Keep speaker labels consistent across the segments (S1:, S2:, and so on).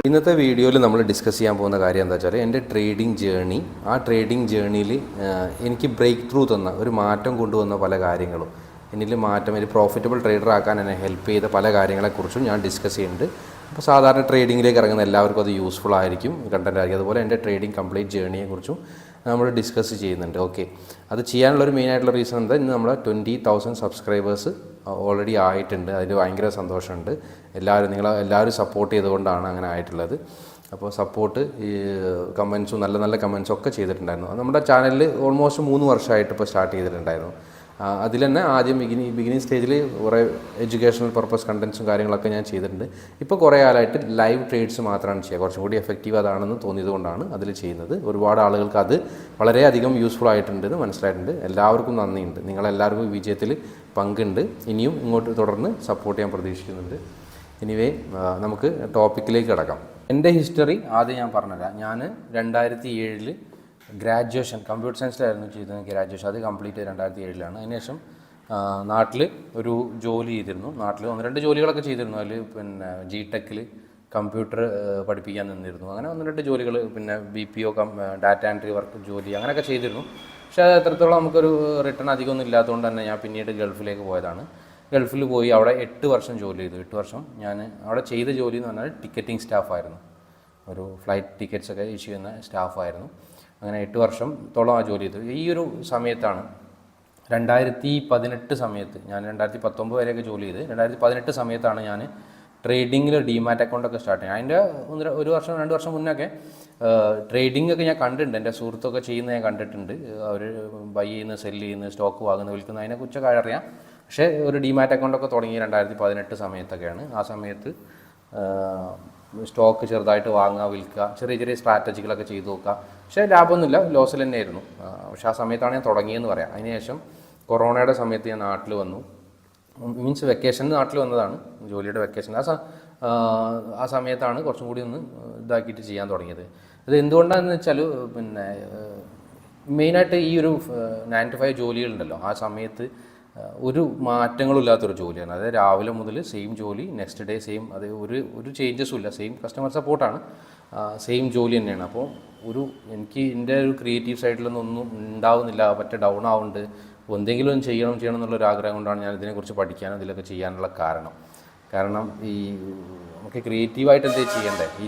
S1: ഇന്നത്തെ വീഡിയോയിൽ നമ്മൾ ഡിസ്കസ് ചെയ്യാൻ പോകുന്ന കാര്യം എന്താ വെച്ചാൽ എൻ്റെ ട്രേഡിംഗ് ജേർണി. ആ ട്രേഡിംഗ് ജേർണിയിൽ എനിക്ക് ബ്രേക്ക് ത്രൂ തന്ന ഒരു മാറ്റം കൊണ്ടുവന്ന പല കാര്യങ്ങളും, എന്നിൽ മാറ്റം, ഒരു പ്രോഫിറ്റബിൾ ട്രേഡർ ആക്കാൻ എന്നെ ഹെൽപ്പ് ചെയ്ത പല കാര്യങ്ങളെക്കുറിച്ചും ഞാൻ ഡിസ്കസ് ചെയ്യുന്നുണ്ട്. അപ്പോൾ സാധാരണ ട്രേഡിങ്ങിലേക്ക് ഇറങ്ങുന്ന എല്ലാവർക്കും അത് യൂസ്ഫുൾ ആയിരിക്കും, കണ്ടൻറ് ആയിരിക്കും. അതുപോലെ എൻ്റെ ട്രേഡിംഗ് കംപ്ലീറ്റ് ജേർണിയെക്കുറിച്ചും നമ്മൾ ഡിസ്കസ് ചെയ്യുന്നുണ്ട്. ഓക്കെ, അത് ചെയ്യാനുള്ളൊരു മെയിനായിട്ടുള്ള റീസൺ എന്താ, ഇന്ന് നമ്മൾ 20,000 സബ്സ്ക്രൈബേഴ്സ് ഓൾറെഡി ആയിട്ടുണ്ട്. അതിൽ ഭയങ്കര സന്തോഷമുണ്ട്. എല്ലാവരും സപ്പോർട്ട് ചെയ്തുകൊണ്ടാണ് അങ്ങനെ ആയിട്ടുള്ളത്. അപ്പോൾ സപ്പോർട്ട്, ഈ കമൻസും നല്ല നല്ല കമൻസും ഒക്കെ ചെയ്തിട്ടുണ്ടായിരുന്നു. നമ്മുടെ ചാനലിൽ ഓൾമോസ്റ്റ് 3 വർഷമായിട്ട് ഇപ്പോൾ സ്റ്റാർട്ട് ചെയ്തിട്ടുണ്ടായിരുന്നു. അതിൽ തന്നെ ആദ്യം ബിഗിനിങ് സ്റ്റേജിൽ കുറേ എഡ്യൂക്കേഷണൽ പർപ്പസ് കണ്ടൻസും കാര്യങ്ങളൊക്കെ ഞാൻ ചെയ്തിട്ടുണ്ട്. ഇപ്പോൾ കുറേ കാലമായിട്ട് ലൈവ് ട്രേഡ്സ് മാത്രമാണ് ചെയ്യുക. കുറച്ചും കൂടി എഫക്റ്റീവ് അതാണെന്ന് തോന്നിയതുകൊണ്ടാണ് അതിൽ ചെയ്യുന്നത്. ഒരുപാട് ആളുകൾക്ക് അത് വളരെയധികം യൂസ്ഫുൾ ആയിട്ടുണ്ടെന്ന് മനസ്സിലായിട്ടുണ്ട്. എല്ലാവർക്കും നന്ദിയുണ്ട്. നിങ്ങളെല്ലാവർക്കും വിജയത്തിൽ പങ്കുണ്ട്. ഇനിയും ഇങ്ങോട്ട് തുടർന്ന് സപ്പോർട്ട് ചെയ്യാൻ പ്രതീക്ഷിക്കുന്നുണ്ട്. എനിവേ, നമുക്ക് ടോപ്പിക്കിലേക്ക് കിടക്കാം. എൻ്റെ ഹിസ്റ്ററി ആദ്യം ഞാൻ പറഞ്ഞുതരാം. ഞാൻ 2007 ഗ്രാജുവേഷൻ കമ്പ്യൂട്ടർ സയൻസിലായിരുന്നു ചെയ്തത് ഗ്രാജുവേഷൻ. അത് കംപ്ലീറ്റ് ചെയ്ത് 2007 അതിനുശേഷം നാട്ടിൽ ഒരു ജോലി ചെയ്തിരുന്നു. നാട്ടിൽ 1-2 ജോലികളൊക്കെ ചെയ്തിരുന്നു. അതിൽ പിന്നെ GTech കമ്പ്യൂട്ടർ പഠിപ്പിക്കാൻ നിന്നിരുന്നു. അങ്ങനെ 1-2 ജോലികൾ, പിന്നെ BPO ഡാറ്റ എൻട്രി വർക്ക് ജോലി അങ്ങനെയൊക്കെ ചെയ്തിരുന്നു. പക്ഷേ അത് എത്രത്തോളം നമുക്കൊരു റിട്ടേൺ അധികമൊന്നും ഇല്ലാത്തതുകൊണ്ട് തന്നെ ഞാൻ പിന്നീട് ഗൾഫിലേക്ക് പോയതാണ്. ഗൾഫിൽ പോയി അവിടെ 8 വർഷം ജോലി ചെയ്തു. 8 വർഷം ഞാൻ അവിടെ ചെയ്ത ജോലി എന്ന് പറഞ്ഞാൽ ടിക്കറ്റിംഗ് സ്റ്റാഫായിരുന്നു. ഒരു ഫ്ലൈറ്റ് ടിക്കറ്റ്സൊക്കെ ഇഷ്യൂ ചെയ്യുന്ന സ്റ്റാഫായിരുന്നു. അങ്ങനെ 8 വർഷത്തോളം ആ ജോലി ചെയ്തു. ഈ ഒരു സമയത്താണ് 2018 സമയത്ത്, ഞാൻ 2019 വരെയൊക്കെ ജോലി ചെയ്ത് 2018 സമയത്താണ് ഞാൻ ട്രേഡിങ്ങിൽ ഡീമാറ്റ് അക്കൗണ്ടൊക്കെ സ്റ്റാർട്ട് ചെയ്യുന്നത്. അതിൻ്റെ 1 വർഷം 2 വർഷം മുന്നൊക്കെ ട്രേഡിംഗ് ഒക്കെ ഞാൻ കണ്ടിട്ടുണ്ട്. എൻ്റെ സുഹൃത്തൊക്കെ ചെയ്യുന്നത് ഞാൻ കണ്ടിട്ടുണ്ട്. അവർ ബൈ ചെയ്യുന്ന, സെല്ല് ചെയ്യുന്ന, സ്റ്റോക്ക് വാങ്ങുന്ന, വിൽക്കുന്ന, അതിനെക്കുറിച്ചൊക്കെ അറിയാം. പക്ഷേ ഒരു ഡീമാറ്റ് അക്കൗണ്ടൊക്കെ തുടങ്ങി 2018 സമയത്തൊക്കെയാണ്. ആ സമയത്ത് സ്റ്റോക്ക് ചെറുതായിട്ട് വാങ്ങുക, വിൽക്കുക, ചെറിയ ചെറിയ സ്ട്രാറ്റജികളൊക്കെ ചെയ്ത് നോക്കുക. പക്ഷേ ലാഭമൊന്നുമില്ല, ലോസിൽ തന്നെയായിരുന്നു. പക്ഷേ ആ സമയത്താണ് ഞാൻ തുടങ്ങിയെന്ന് പറയാം. അതിനുശേഷം കൊറോണയുടെ സമയത്ത് ഞാൻ നാട്ടിൽ വന്നു. മീൻസ് വെക്കേഷന് നാട്ടിൽ വന്നതാണ്, ജോലിയുടെ വെക്കേഷൻ. ആ സമയത്താണ് കുറച്ചും കൂടി ഒന്ന് ഇതാക്കിയിട്ട് ചെയ്യാൻ തുടങ്ങിയത്. അത് എന്തുകൊണ്ടാണെന്ന് വെച്ചാൽ, പിന്നെ മെയിനായിട്ട് ഈ ഒരു 9 to 5 ജോലികളുണ്ടല്ലോ, ആ സമയത്ത് ഒരു മാറ്റങ്ങളും ഇല്ലാത്തൊരു ജോലിയാണ്. അതായത് രാവിലെ മുതൽ സെയിം ജോലി, നെക്സ്റ്റ് ഡേ സെയിം, അത് ഒരു ചേഞ്ചസും ഇല്ല, സെയിം കസ്റ്റമർ സപ്പോർട്ടാണ്, സെയിം ജോലി തന്നെയാണ്. അപ്പോൾ എനിക്ക് എൻ്റെ ഒരു ക്രിയേറ്റീവ് സൈഡിലൊന്നും ഉണ്ടാവുന്നില്ല, പറ്റ ഡൗൺ ആവുന്നുണ്ട്. എന്തെങ്കിലും ചെയ്യണം എന്നുള്ളൊരു ആഗ്രഹം കൊണ്ടാണ് ഞാൻ ഇതിനെക്കുറിച്ച് പഠിക്കാനും ഇതിലൊക്കെ ചെയ്യാനുള്ള കാരണം ഈ നമുക്ക് ക്രിയേറ്റീവായിട്ട് എന്തെങ്കിലും ചെയ്യണ്ടേ. ഈ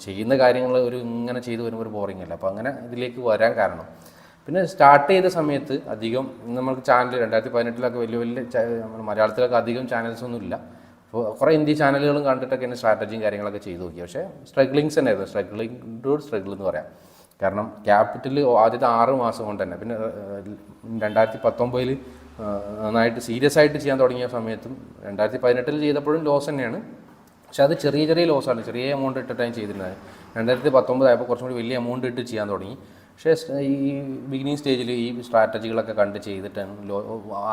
S1: ചെയ്യുന്ന കാര്യങ്ങൾ ഇങ്ങനെ ചെയ്ത് വരുമ്പോൾ ഒരു ബോറിംഗ് അല്ല. അപ്പോൾ അങ്ങനെ ഇതിലേക്ക് വരാൻ കാരണം, പിന്നെ സ്റ്റാർട്ട് ചെയ്ത സമയത്ത് അധികം നമുക്ക് ചാനൽ 2018 വലിയ നമ്മുടെ മലയാളത്തിലൊക്കെ അധികം ചാനൽസൊന്നും ഇല്ല. അപ്പോൾ കുറേ ഹിന്ദി ചാനലുകളും കണ്ടിട്ടൊക്കെ എന്നെ സ്ട്രാറ്റജിയും കാര്യങ്ങളൊക്കെ ചെയ്ത് നോക്കി. പക്ഷേ സ്ട്രഗ്ലിങ്സ് തന്നെയായിരുന്നു, സ്ട്രഗിൾ എന്ന് പറയാം. കാരണം ക്യാപിറ്റൽ ആദ്യത്തെ 6 മാസം കൊണ്ട് തന്നെ, പിന്നെ 2019 നന്നായിട്ട് സീരിയസ് ആയിട്ട് ചെയ്യാൻ തുടങ്ങിയ സമയത്തും 2018 ചെയ്തപ്പോഴും ലോസ് തന്നെയാണ്. പക്ഷെ അത് ചെറിയ ലോസാണ്, ചെറിയ എമൗണ്ട് ഇട്ടിട്ടാണ് ചെയ്തിരുന്നത്. 2019 ആയപ്പോൾ കുറച്ചും കൂടി വലിയ എമൗണ്ട് ഇട്ട് ചെയ്യാൻ തുടങ്ങി. പക്ഷേ ഈ ബിഗിനിങ് സ്റ്റേജിൽ ഈ സ്ട്രാറ്റജികളൊക്കെ കണ്ട് ചെയ്തിട്ടാണ്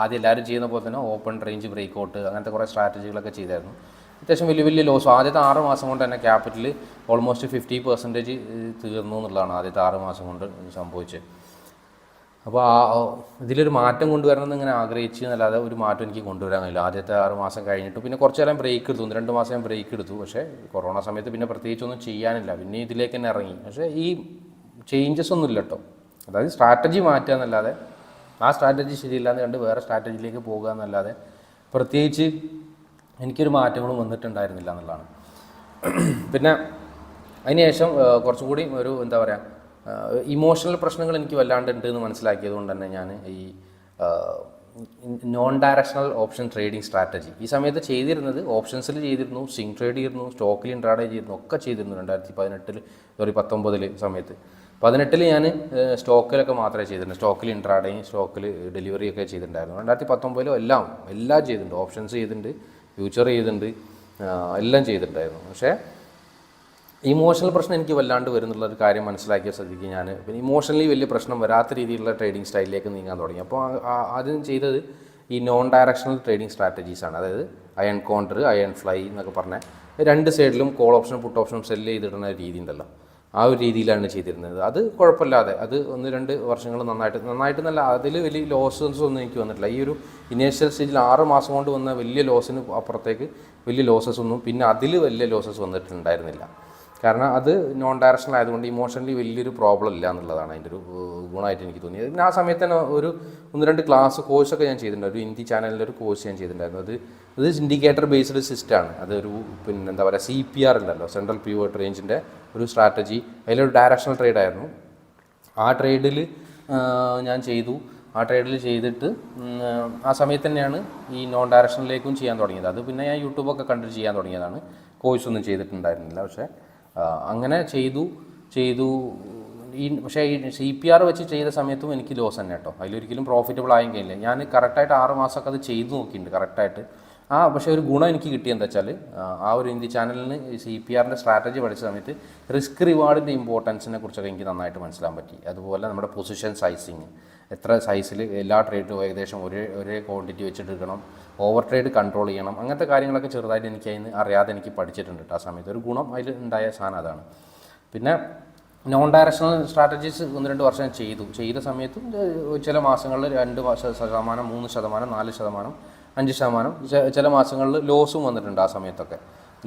S1: ആദ്യം എല്ലാവരും ചെയ്യുന്ന പോലെ തന്നെ ഓപ്പൺ റേഞ്ച് ബ്രേക്ക് ഔട്ട് അങ്ങനത്തെ കുറേ സ്ട്രാറ്റജികളൊക്കെ ചെയ്തായിരുന്നു. അത്യാവശ്യം വലിയ ലോസ്. ആദ്യത്തെ 6 മാസം കൊണ്ട് തന്നെ ക്യാപിറ്റൽ ഓൾമോസ്റ്റ് 50% തീർന്നു എന്നുള്ളതാണ് ആദ്യത്തെ 6 മാസം കൊണ്ട് സംഭവിച്ചത്. അപ്പോൾ ഇതിലൊരു മാറ്റം കൊണ്ടുവരണമെന്ന് ഇങ്ങനെ ആഗ്രഹിച്ച് എന്നല്ലാതെ ഒരു മാറ്റം എനിക്ക് കൊണ്ടുവരാൻ കഴിയില്ല. ആദ്യത്തെ 6 മാസം കഴിഞ്ഞിട്ട് പിന്നെ കുറച്ച് കാലം ബ്രേക്ക് എടുത്തു, 2 മാസം ഞാൻ ബ്രേക്ക് എടുത്തു. പക്ഷേ കൊറോണ സമയത്ത് പിന്നെ പ്രത്യേകിച്ചൊന്നും ചെയ്യാനില്ല, പിന്നെ ഇതിലേക്ക് തന്നെ ഇറങ്ങി. പക്ഷേ ഈ ചേഞ്ചസ് ഒന്നും ഇല്ല കേട്ടോ. അതായത് സ്ട്രാറ്റജി മാറ്റുക എന്നല്ലാതെ, ആ സ്ട്രാറ്റജി ശരിയില്ലാന്ന് കണ്ട് വേറെ സ്ട്രാറ്റജിയിലേക്ക് പോകുക എന്നല്ലാതെ പ്രത്യേകിച്ച് എനിക്കൊരു മാറ്റങ്ങളും വന്നിട്ടുണ്ടായിരുന്നില്ല എന്നുള്ളതാണ്. പിന്നെ അതിനുശേഷം കുറച്ചും കൂടി ഒരു എന്താ പറയുക, ഇമോഷണൽ പ്രശ്നങ്ങൾ എനിക്ക് വല്ലാണ്ട് ഉണ്ട് എന്ന് മനസ്സിലാക്കിയത് കൊണ്ട് തന്നെ ഞാൻ ഈ non directional option trading strategy ഈ സമയത്ത് ചെയ്തിരുന്നത്, ഓപ്ഷൻസിൽ ചെയ്തിരുന്നു, സ്വിംഗ് ട്രേഡ് ചെയ്തിരുന്നു, സ്റ്റോക്കിൽ ഇൻട്രാഡേ ചെയ്തിരുന്നു, ഒക്കെ ചെയ്തിരുന്നു 2019 സമയത്ത്. 2018 ഞാൻ സ്റ്റോക്കിലൊക്കെ മാത്രമേ ചെയ്തിരുന്നു. സ്റ്റോക്കിൽ ഇൻട്രാഡേയും സ്റ്റോക്കിൽ ഡെലിവറി ഒക്കെ ചെയ്തിട്ടുണ്ടായിരുന്നു. 2019 എല്ലാം ചെയ്തിട്ടുണ്ട്. ഓപ്ഷൻസ് ചെയ്തിട്ടുണ്ട്, ഫ്യൂച്ചർ ചെയ്തിട്ടുണ്ട്, എല്ലാം ചെയ്തിട്ടുണ്ടായിരുന്നു. പക്ഷേ ഇമോഷണൽ പ്രശ്നം എനിക്ക് വല്ലാണ്ട് വരുന്നുള്ളൊരു കാര്യം മനസ്സിലാക്കിയ സ്ഥിതിക്ക് ഞാൻ പിന്നെ ഇമോഷണലി വലിയ പ്രശ്നം വരാത്ത രീതിയിലുള്ള ട്രേഡിംഗ് സ്റ്റൈലിലേക്ക് നീങ്ങാൻ തുടങ്ങി. അപ്പോൾ ആദ്യം ചെയ്തത് ഈ നോൺ ഡയറക്ഷണൽ ട്രേഡിംഗ് സ്ട്രാറ്റജീസാണ്. അതായത് അയൺ കോണ്ടർ, അയൺ ഫ്ലൈ എന്നൊക്കെ പറഞ്ഞാൽ 2 സൈഡിലും കോൾ ഓപ്ഷനും പുട്ട് ഓപ്ഷനും സെല്ല് ചെയ്തിടുന്ന രീതി ഉണ്ടല്ലോ, ആ ഒരു രീതിയിലാണ് ചെയ്തിരുന്നത്. അത് കുഴപ്പമില്ലാതെ അത് 1-2 വർഷങ്ങൾ നന്നായിട്ട് നല്ല അതിൽ വലിയ ലോസസ് ഒന്നും എനിക്ക് വന്നിട്ടില്ല. ഈ ഒരു ഇനീഷ്യൽ സ്റ്റേജിൽ 6 മാസം കൊണ്ട് വന്ന വലിയ ലോസിന് അപ്പുറത്തേക്ക് വലിയ ലോസസ് ഒന്നും പിന്നെ അതിൽ വലിയ ലോസസ് വന്നിട്ടുണ്ടായിരുന്നില്ല. കാരണം അത് നോൺ ഡയറക്ഷണൽ ആയതുകൊണ്ട് ഇമോഷണലി വലിയൊരു പ്രോബ്ലം ഇല്ല എന്നുള്ളതാണ് അതിൻ്റെ ഒരു ഗുണമായിട്ട് എനിക്ക് തോന്നിയത്. പിന്നെ ആ സമയത്ത് തന്നെ ഒരു 1-2 കോഴ്സൊക്കെ ഞാൻ ചെയ്തിട്ടുണ്ട്. ഒരു ഹിന്ദി ചാനലിൻ്റെ ഒരു കോഴ്സ് ഞാൻ ചെയ്തിട്ടുണ്ടായിരുന്നു. അത് ഇൻഡിക്കേറ്റർ ബേസ്ഡ് സിസ്റ്റമാണ്. അതൊരു പിന്നെ എന്താ പറയുക CPR ഉണ്ടല്ലോ, സെൻട്രൽ പിവോട്ട് റേഞ്ചിൻ്റെ ഒരു സ്ട്രാറ്റജി. അതിലൊരു ഡയറക്ഷണൽ ട്രേഡ് ആയിരുന്നു. ആ ട്രേഡിൽ ഞാൻ ചെയ്തു. ആ ട്രേഡിൽ ചെയ്തിട്ട് ആ സമയത്ത് തന്നെയാണ് ഈ നോൺ ഡയറക്ഷനിലേക്കും ചെയ്യാൻ തുടങ്ങിയത്. അത് പിന്നെ ഞാൻ യൂട്യൂബൊക്കെ കണ്ടിട്ട് ചെയ്യാൻ തുടങ്ങിയതാണ്. കോഴ്സൊന്നും ചെയ്തിട്ടുണ്ടായിരുന്നില്ല. പക്ഷേ അങ്ങനെ ചെയ്തു. പക്ഷേ ഈ CPR വെച്ച് ചെയ്ത സമയത്തും എനിക്ക് ലോസ് തന്നെ കേട്ടോ. അതിലൊരിക്കലും പ്രോഫിറ്റബിൾ ആയും കഴിയില്ല. ഞാൻ കറക്റ്റായിട്ട് 6 മാസമൊക്കെ അത് ചെയ്തു നോക്കിയിട്ടുണ്ട് കറക്റ്റായിട്ട്. പക്ഷേ ഒരു ഗുണം എനിക്ക് കിട്ടിയെന്താ വെച്ചാൽ ആ ഒരു ഹിന്ദി ചാനലിന് CPRൻ്റെ സ്ട്രാറ്റജി പഠിച്ച സമയത്ത് റിസ്ക് റിവാർഡിൻ്റെ ഇമ്പോർട്ടൻസിനെ കുറിച്ചൊക്കെ എനിക്ക് നന്നായിട്ട് മനസ്സിലാൻ പറ്റി. അതുപോലെ നമ്മുടെ പൊസിഷൻ സൈസിങ്, എത്ര സൈസിൽ എല്ലാ ട്രേഡും ഏകദേശം ഒരേ ക്വാണ്ടിറ്റി വെച്ചിട്ടെടുക്കണം, ഓവർ ട്രേഡ് കൺട്രോൾ ചെയ്യണം, അങ്ങനത്തെ കാര്യങ്ങളൊക്കെ ചെറുതായിട്ട് എനിക്ക് അതിന് അറിയാതെ എനിക്ക് പഠിച്ചിട്ടുണ്ട്. ആ സമയത്ത് ഒരു ഗുണം അതിൽ ഉണ്ടായ സാധനം അതാണ്. പിന്നെ നോൺ ഡയറക്ഷണൽ സ്ട്രാറ്റജീസ് 1-2 വർഷം ചെയ്ത സമയത്തും ചില മാസങ്ങളിൽ 2%, 3%, 4%, 5%, ചില മാസങ്ങളിൽ ലോസും വന്നിട്ടുണ്ട്. ആ സമയത്തൊക്കെ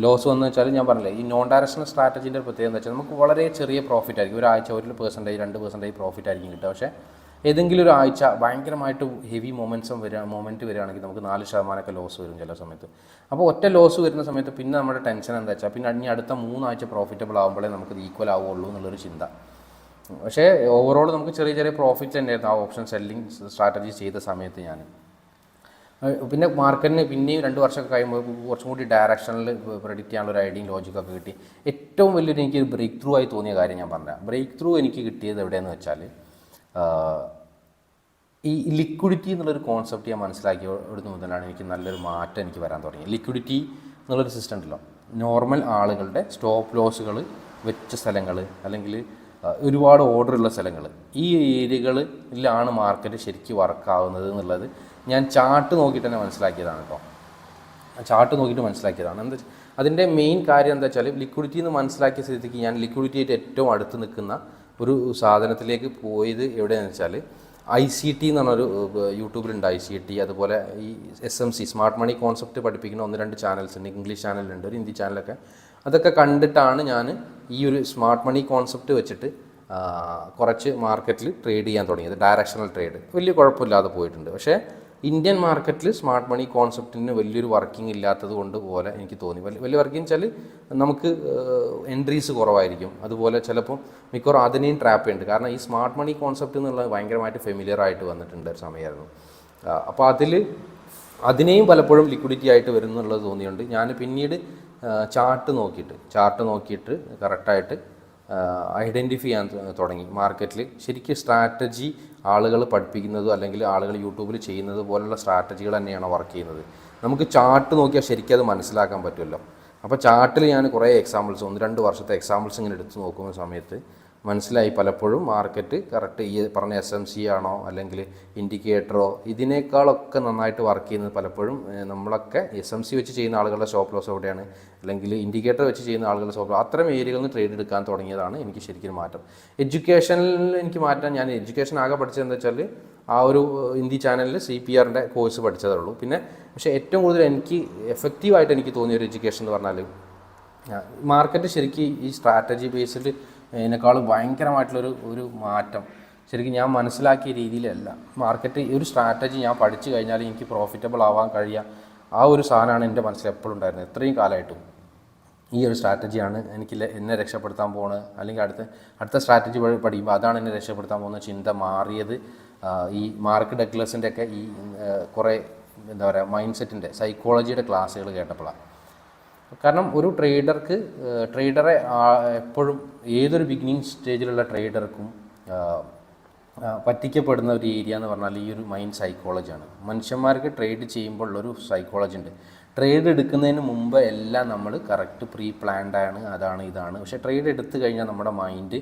S1: ലോസ് വന്നു വെച്ചാൽ ഞാൻ പറഞ്ഞില്ലേ, ഈ നോൺ ഡയറക്ഷണൽ സ്ട്രാറ്റജീൻ്റെ പ്രത്യേകത എന്ന് വെച്ചാൽ നമുക്ക് വളരെ ചെറിയ പ്രോഫിറ്റ് ആയിരിക്കും. ഒരാഴ്ച 1%, 2% പ്രോഫിറ്റ് ആയിരിക്കും കിട്ടുക. പക്ഷേ ഏതെങ്കിലും ഒരു ആഴ്ച ഭയങ്കരമായിട്ട് ഹെവി മൊമെൻറ്റ് വരികയാണെങ്കിൽ നമുക്ക് 4% ലോസ് വരും ചില സമയത്ത്. അപ്പോൾ ഒറ്റ ലോസ് വരുന്ന സമയത്ത് പിന്നെ നമ്മുടെ ടെൻഷൻ എന്താ വെച്ചാൽ പിന്നെ ഇനി അടുത്ത 3 ആഴ്ച പ്രോഫിറ്റബിൾ ആകുമ്പോഴേ നമുക്ക് ഈക്വൽ ആവുള്ളൂ എന്നുള്ളൊരു ചിന്ത. പക്ഷേ ഓവറോൾ നമുക്ക് ചെറിയ പ്രോഫിറ്റ് തന്നെയായിരുന്നു ആ ഓപ്ഷൻ സെല്ലിങ് സ്ട്രാറ്റജി ചെയ്ത സമയത്ത് ഞാൻ. പിന്നെ മാർക്കറ്റിന് പിന്നെയും 2 വർഷമൊക്കെ കഴിയുമ്പോൾ കുറച്ചും കൂടി ഡയറക്ഷനിൽ പ്രെഡിക്റ്റ് ചെയ്യാനുള്ള ഒരു ഐഡിയയും ലോജിക്കൊക്കെ കിട്ടി. ഏറ്റവും വലിയൊരു എനിക്ക് ബ്രേക്ക് ത്രൂ ആയി തോന്നിയ കാര്യം ഞാൻ പറഞ്ഞാൽ, ബ്രേക്ക് ത്രൂ എനിക്ക് കിട്ടിയത് എവിടെയെന്ന് വെച്ചാൽ ഈ ലിക്വിഡിറ്റി എന്നുള്ളൊരു കോൺസെപ്റ്റ് ഞാൻ മനസ്സിലാക്കിയ ഇവിടുന്ന് മുതലാണ് എനിക്ക് നല്ലൊരു മാറ്റം എനിക്ക് വരാൻ തുടങ്ങി. ലിക്വിഡിറ്റി എന്നുള്ളൊരു സിസ്റ്റം ഉണ്ടല്ലോ, നോർമൽ ആളുകളുടെ സ്റ്റോപ്പ് ലോസുകൾ വെച്ച സ്ഥലങ്ങൾ അല്ലെങ്കിൽ ഒരുപാട് ഓർഡറുള്ള സ്ഥലങ്ങൾ, ഈ ഏരിയകളിലാണ് മാർക്കറ്റ് ശരിക്കും വർക്കാവുന്നത് എന്നുള്ളത് ഞാൻ ചാർട്ട് നോക്കിയിട്ട് തന്നെ മനസ്സിലാക്കിയതാണ് കേട്ടോ. ചാർട്ട് നോക്കിയിട്ട് മനസ്സിലാക്കിയതാണ്. അതിൻ്റെ മെയിൻ കാര്യം എന്താ വെച്ചാൽ ലിക്വിഡിറ്റി എന്ന് മനസ്സിലാക്കിയ സ്ഥിതിക്ക് ഞാൻ ലിക്വിഡിറ്റി ആയിട്ട് ഏറ്റവും അടുത്ത് നിൽക്കുന്ന ഒരു സാധനത്തിലേക്ക് പോയത് എവിടെയാണെന്ന് വെച്ചാൽ ICT എന്ന് പറഞ്ഞൊരു യൂട്യൂബിലുണ്ട്. ICT, അതുപോലെ ഈ SMC സ്മാർട്ട് മണി കോൺസെപ്റ്റ് പഠിപ്പിക്കുന്ന 1-2 ചാനൽസ് ഉണ്ട്. ഇംഗ്ലീഷ് ചാനലുണ്ട്, ഒരു ഹിന്ദി ചാനലൊക്കെ. അതൊക്കെ കണ്ടിട്ടാണ് ഞാൻ ഈ ഒരു സ്മാർട്ട് മണി കോൺസെപ്റ്റ് വെച്ചിട്ട് കുറച്ച് മാർക്കറ്റിൽ ട്രേഡ് ചെയ്യാൻ തുടങ്ങിയത്. ഡയറക്ഷണൽ ട്രേഡ് വലിയ കുഴപ്പമില്ലാതെ പോയിട്ടുണ്ട്. പക്ഷേ ഇന്ത്യൻ മാർക്കറ്റിൽ സ്മാർട്ട് മണി കോൺസെപ്റ്റിന് വലിയൊരു വർക്കിംഗ് ഇല്ലാത്തത് കൊണ്ട് പോലെ എനിക്ക് തോന്നി. വലിയ വർക്കിംഗ് വെച്ചാൽ നമുക്ക് എൻട്രീസ് കുറവായിരിക്കും. അതുപോലെ ചിലപ്പോൾ മിക്കവാറും അതിനെയും ട്രാപ്പ് ചെയ്യുന്നുണ്ട്. കാരണം ഈ സ്മാർട്ട് മണി കോൺസെപ്റ്റ് എന്നുള്ളത് ഭയങ്കരമായിട്ട് ഫെമിലിയർ ആയിട്ട് വന്നിട്ടുണ്ട് ഒരു സമയമായിരുന്നു. അപ്പോൾ അതിനെയും പലപ്പോഴും ലിക്വിഡിറ്റി ആയിട്ട് വരുന്നുള്ളത് തോന്നിയുണ്ട്. ഞാൻ പിന്നീട് ചാർട്ട് നോക്കിയിട്ട് കറക്റ്റായിട്ട് ഐഡൻറ്റിഫൈ ചെയ്യാൻ തുടങ്ങി. മാർക്കറ്റിൽ ശരിക്കും സ്ട്രാറ്റജി ആളുകൾ പഠിപ്പിക്കുന്നതോ അല്ലെങ്കിൽ ആളുകൾ യൂട്യൂബിൽ ചെയ്യുന്നത് പോലുള്ള സ്ട്രാറ്റജികൾ തന്നെയാണ് വർക്ക് ചെയ്യുന്നത്. നമുക്ക് ചാർട്ട് നോക്കിയാൽ ശരിക്കും അത് മനസ്സിലാക്കാൻ പറ്റുമല്ലോ. അപ്പോൾ ചാർട്ടിൽ ഞാൻ കുറേ എക്സാമ്പിൾസ് 1-2 വർഷത്തെ എക്സാമ്പിൾസ് ഇങ്ങനെ എടുത്ത് നോക്കുന്ന സമയത്ത് മനസ്സിലായി പലപ്പോഴും മാർക്കറ്റ് കറക്റ്റ് ഈ പറഞ്ഞ SMC ആണോ അല്ലെങ്കിൽ ഇൻഡിക്കേറ്ററോ ഇതിനേക്കാളൊക്കെ നന്നായിട്ട് വർക്ക് ചെയ്യുന്നത് പലപ്പോഴും നമ്മളൊക്കെ SMC വെച്ച് ചെയ്യുന്ന ആളുകളുടെ സ്റ്റോപ്പ് ലോസ് എവിടെയാണ് അല്ലെങ്കിൽ ഇൻഡിക്കേറ്റർ വെച്ച് ചെയ്യുന്ന ആളുകളുടെ സ്റ്റോപ്പ് ലോസ്, അത്തരം ഏരിയകളിൽ നിന്ന് ട്രേഡ് എടുക്കാൻ തുടങ്ങിയതാണ് എനിക്ക് ശരിക്കും മാറ്റം. എഡ്യൂക്കേഷനിൽ എനിക്ക് മാറ്റാൻ ഞാൻ എഡ്യൂക്കേഷൻ ആകെ പഠിച്ചതെന്ന് വെച്ചാൽ ആ ഒരു ഹിന്ദി ചാനലിൽ CPRൻ്റെ കോഴ്സ് പഠിച്ചതേ ഉള്ളൂ. പിന്നെ പക്ഷേ ഏറ്റവും കൂടുതൽ എനിക്ക് എഫക്റ്റീവായിട്ട് എനിക്ക് തോന്നിയ ഒരു എഡ്യൂക്കേഷൻ എന്ന് പറഞ്ഞാൽ മാർക്കറ്റ് ശരിക്കും ഈ സ്ട്രാറ്റജി ബേസ്ഡ് ഇതിനേക്കാളും ഭയങ്കരമായിട്ടുള്ളൊരു മാറ്റം ശരിക്കും ഞാൻ മനസ്സിലാക്കിയ രീതിയിലല്ല. മാർക്കറ്റ് ഒരു സ്ട്രാറ്റജി ഞാൻ പഠിച്ചു കഴിഞ്ഞാൽ എനിക്ക് പ്രോഫിറ്റബിൾ ആവാൻ കഴിയുക, ആ ഒരു സാധനമാണ് എൻ്റെ മനസ്സിൽ എപ്പോഴും ഉണ്ടായിരുന്നത്. ഇത്രയും കാലമായിട്ടും ഈ ഒരു സ്ട്രാറ്റജിയാണ് എന്നെ രക്ഷപ്പെടുത്താൻ പോകുന്നത്, അല്ലെങ്കിൽ അടുത്ത സ്ട്രാറ്റജി പഠിക്കുമ്പോൾ അതാണ് എന്നെ രക്ഷപ്പെടുത്താൻ പോകുന്ന ചിന്ത മാറിയത് ഈ മാർക്ക് ഡഗ്ലസിൻ്റെ ഒക്കെ ഈ കുറേ എന്താ പറയുക മൈൻഡ് സെറ്റിൻ്റെ സൈക്കോളജിയുടെ ക്ലാസ്സുകൾ കേട്ടപ്പോഴാണ്. കാരണം ഒരു ട്രേഡറെ എപ്പോഴും ഏതൊരു ബിഗിനിങ് സ്റ്റേജിലുള്ള ട്രേഡർക്കും പറ്റിക്കപ്പെടുന്ന ഒരു ഏരിയ എന്ന് പറഞ്ഞാൽ ഈ ഒരു മൈൻഡ് സൈക്കോളജിയാണ്. മനുഷ്യന്മാർക്ക് ട്രേഡ് ചെയ്യുമ്പോൾ ഉള്ളൊരു സൈക്കോളജി ഉണ്ട്. ട്രേഡ് എടുക്കുന്നതിന് മുമ്പ് എല്ലാം നമ്മൾ കറക്റ്റ് പ്രീ പ്ലാൻഡ് ആണ്, അതാണ് ഇതാണ്. പക്ഷേ ട്രേഡ് എടുത്തു കഴിഞ്ഞാൽ നമ്മുടെ മൈൻഡ്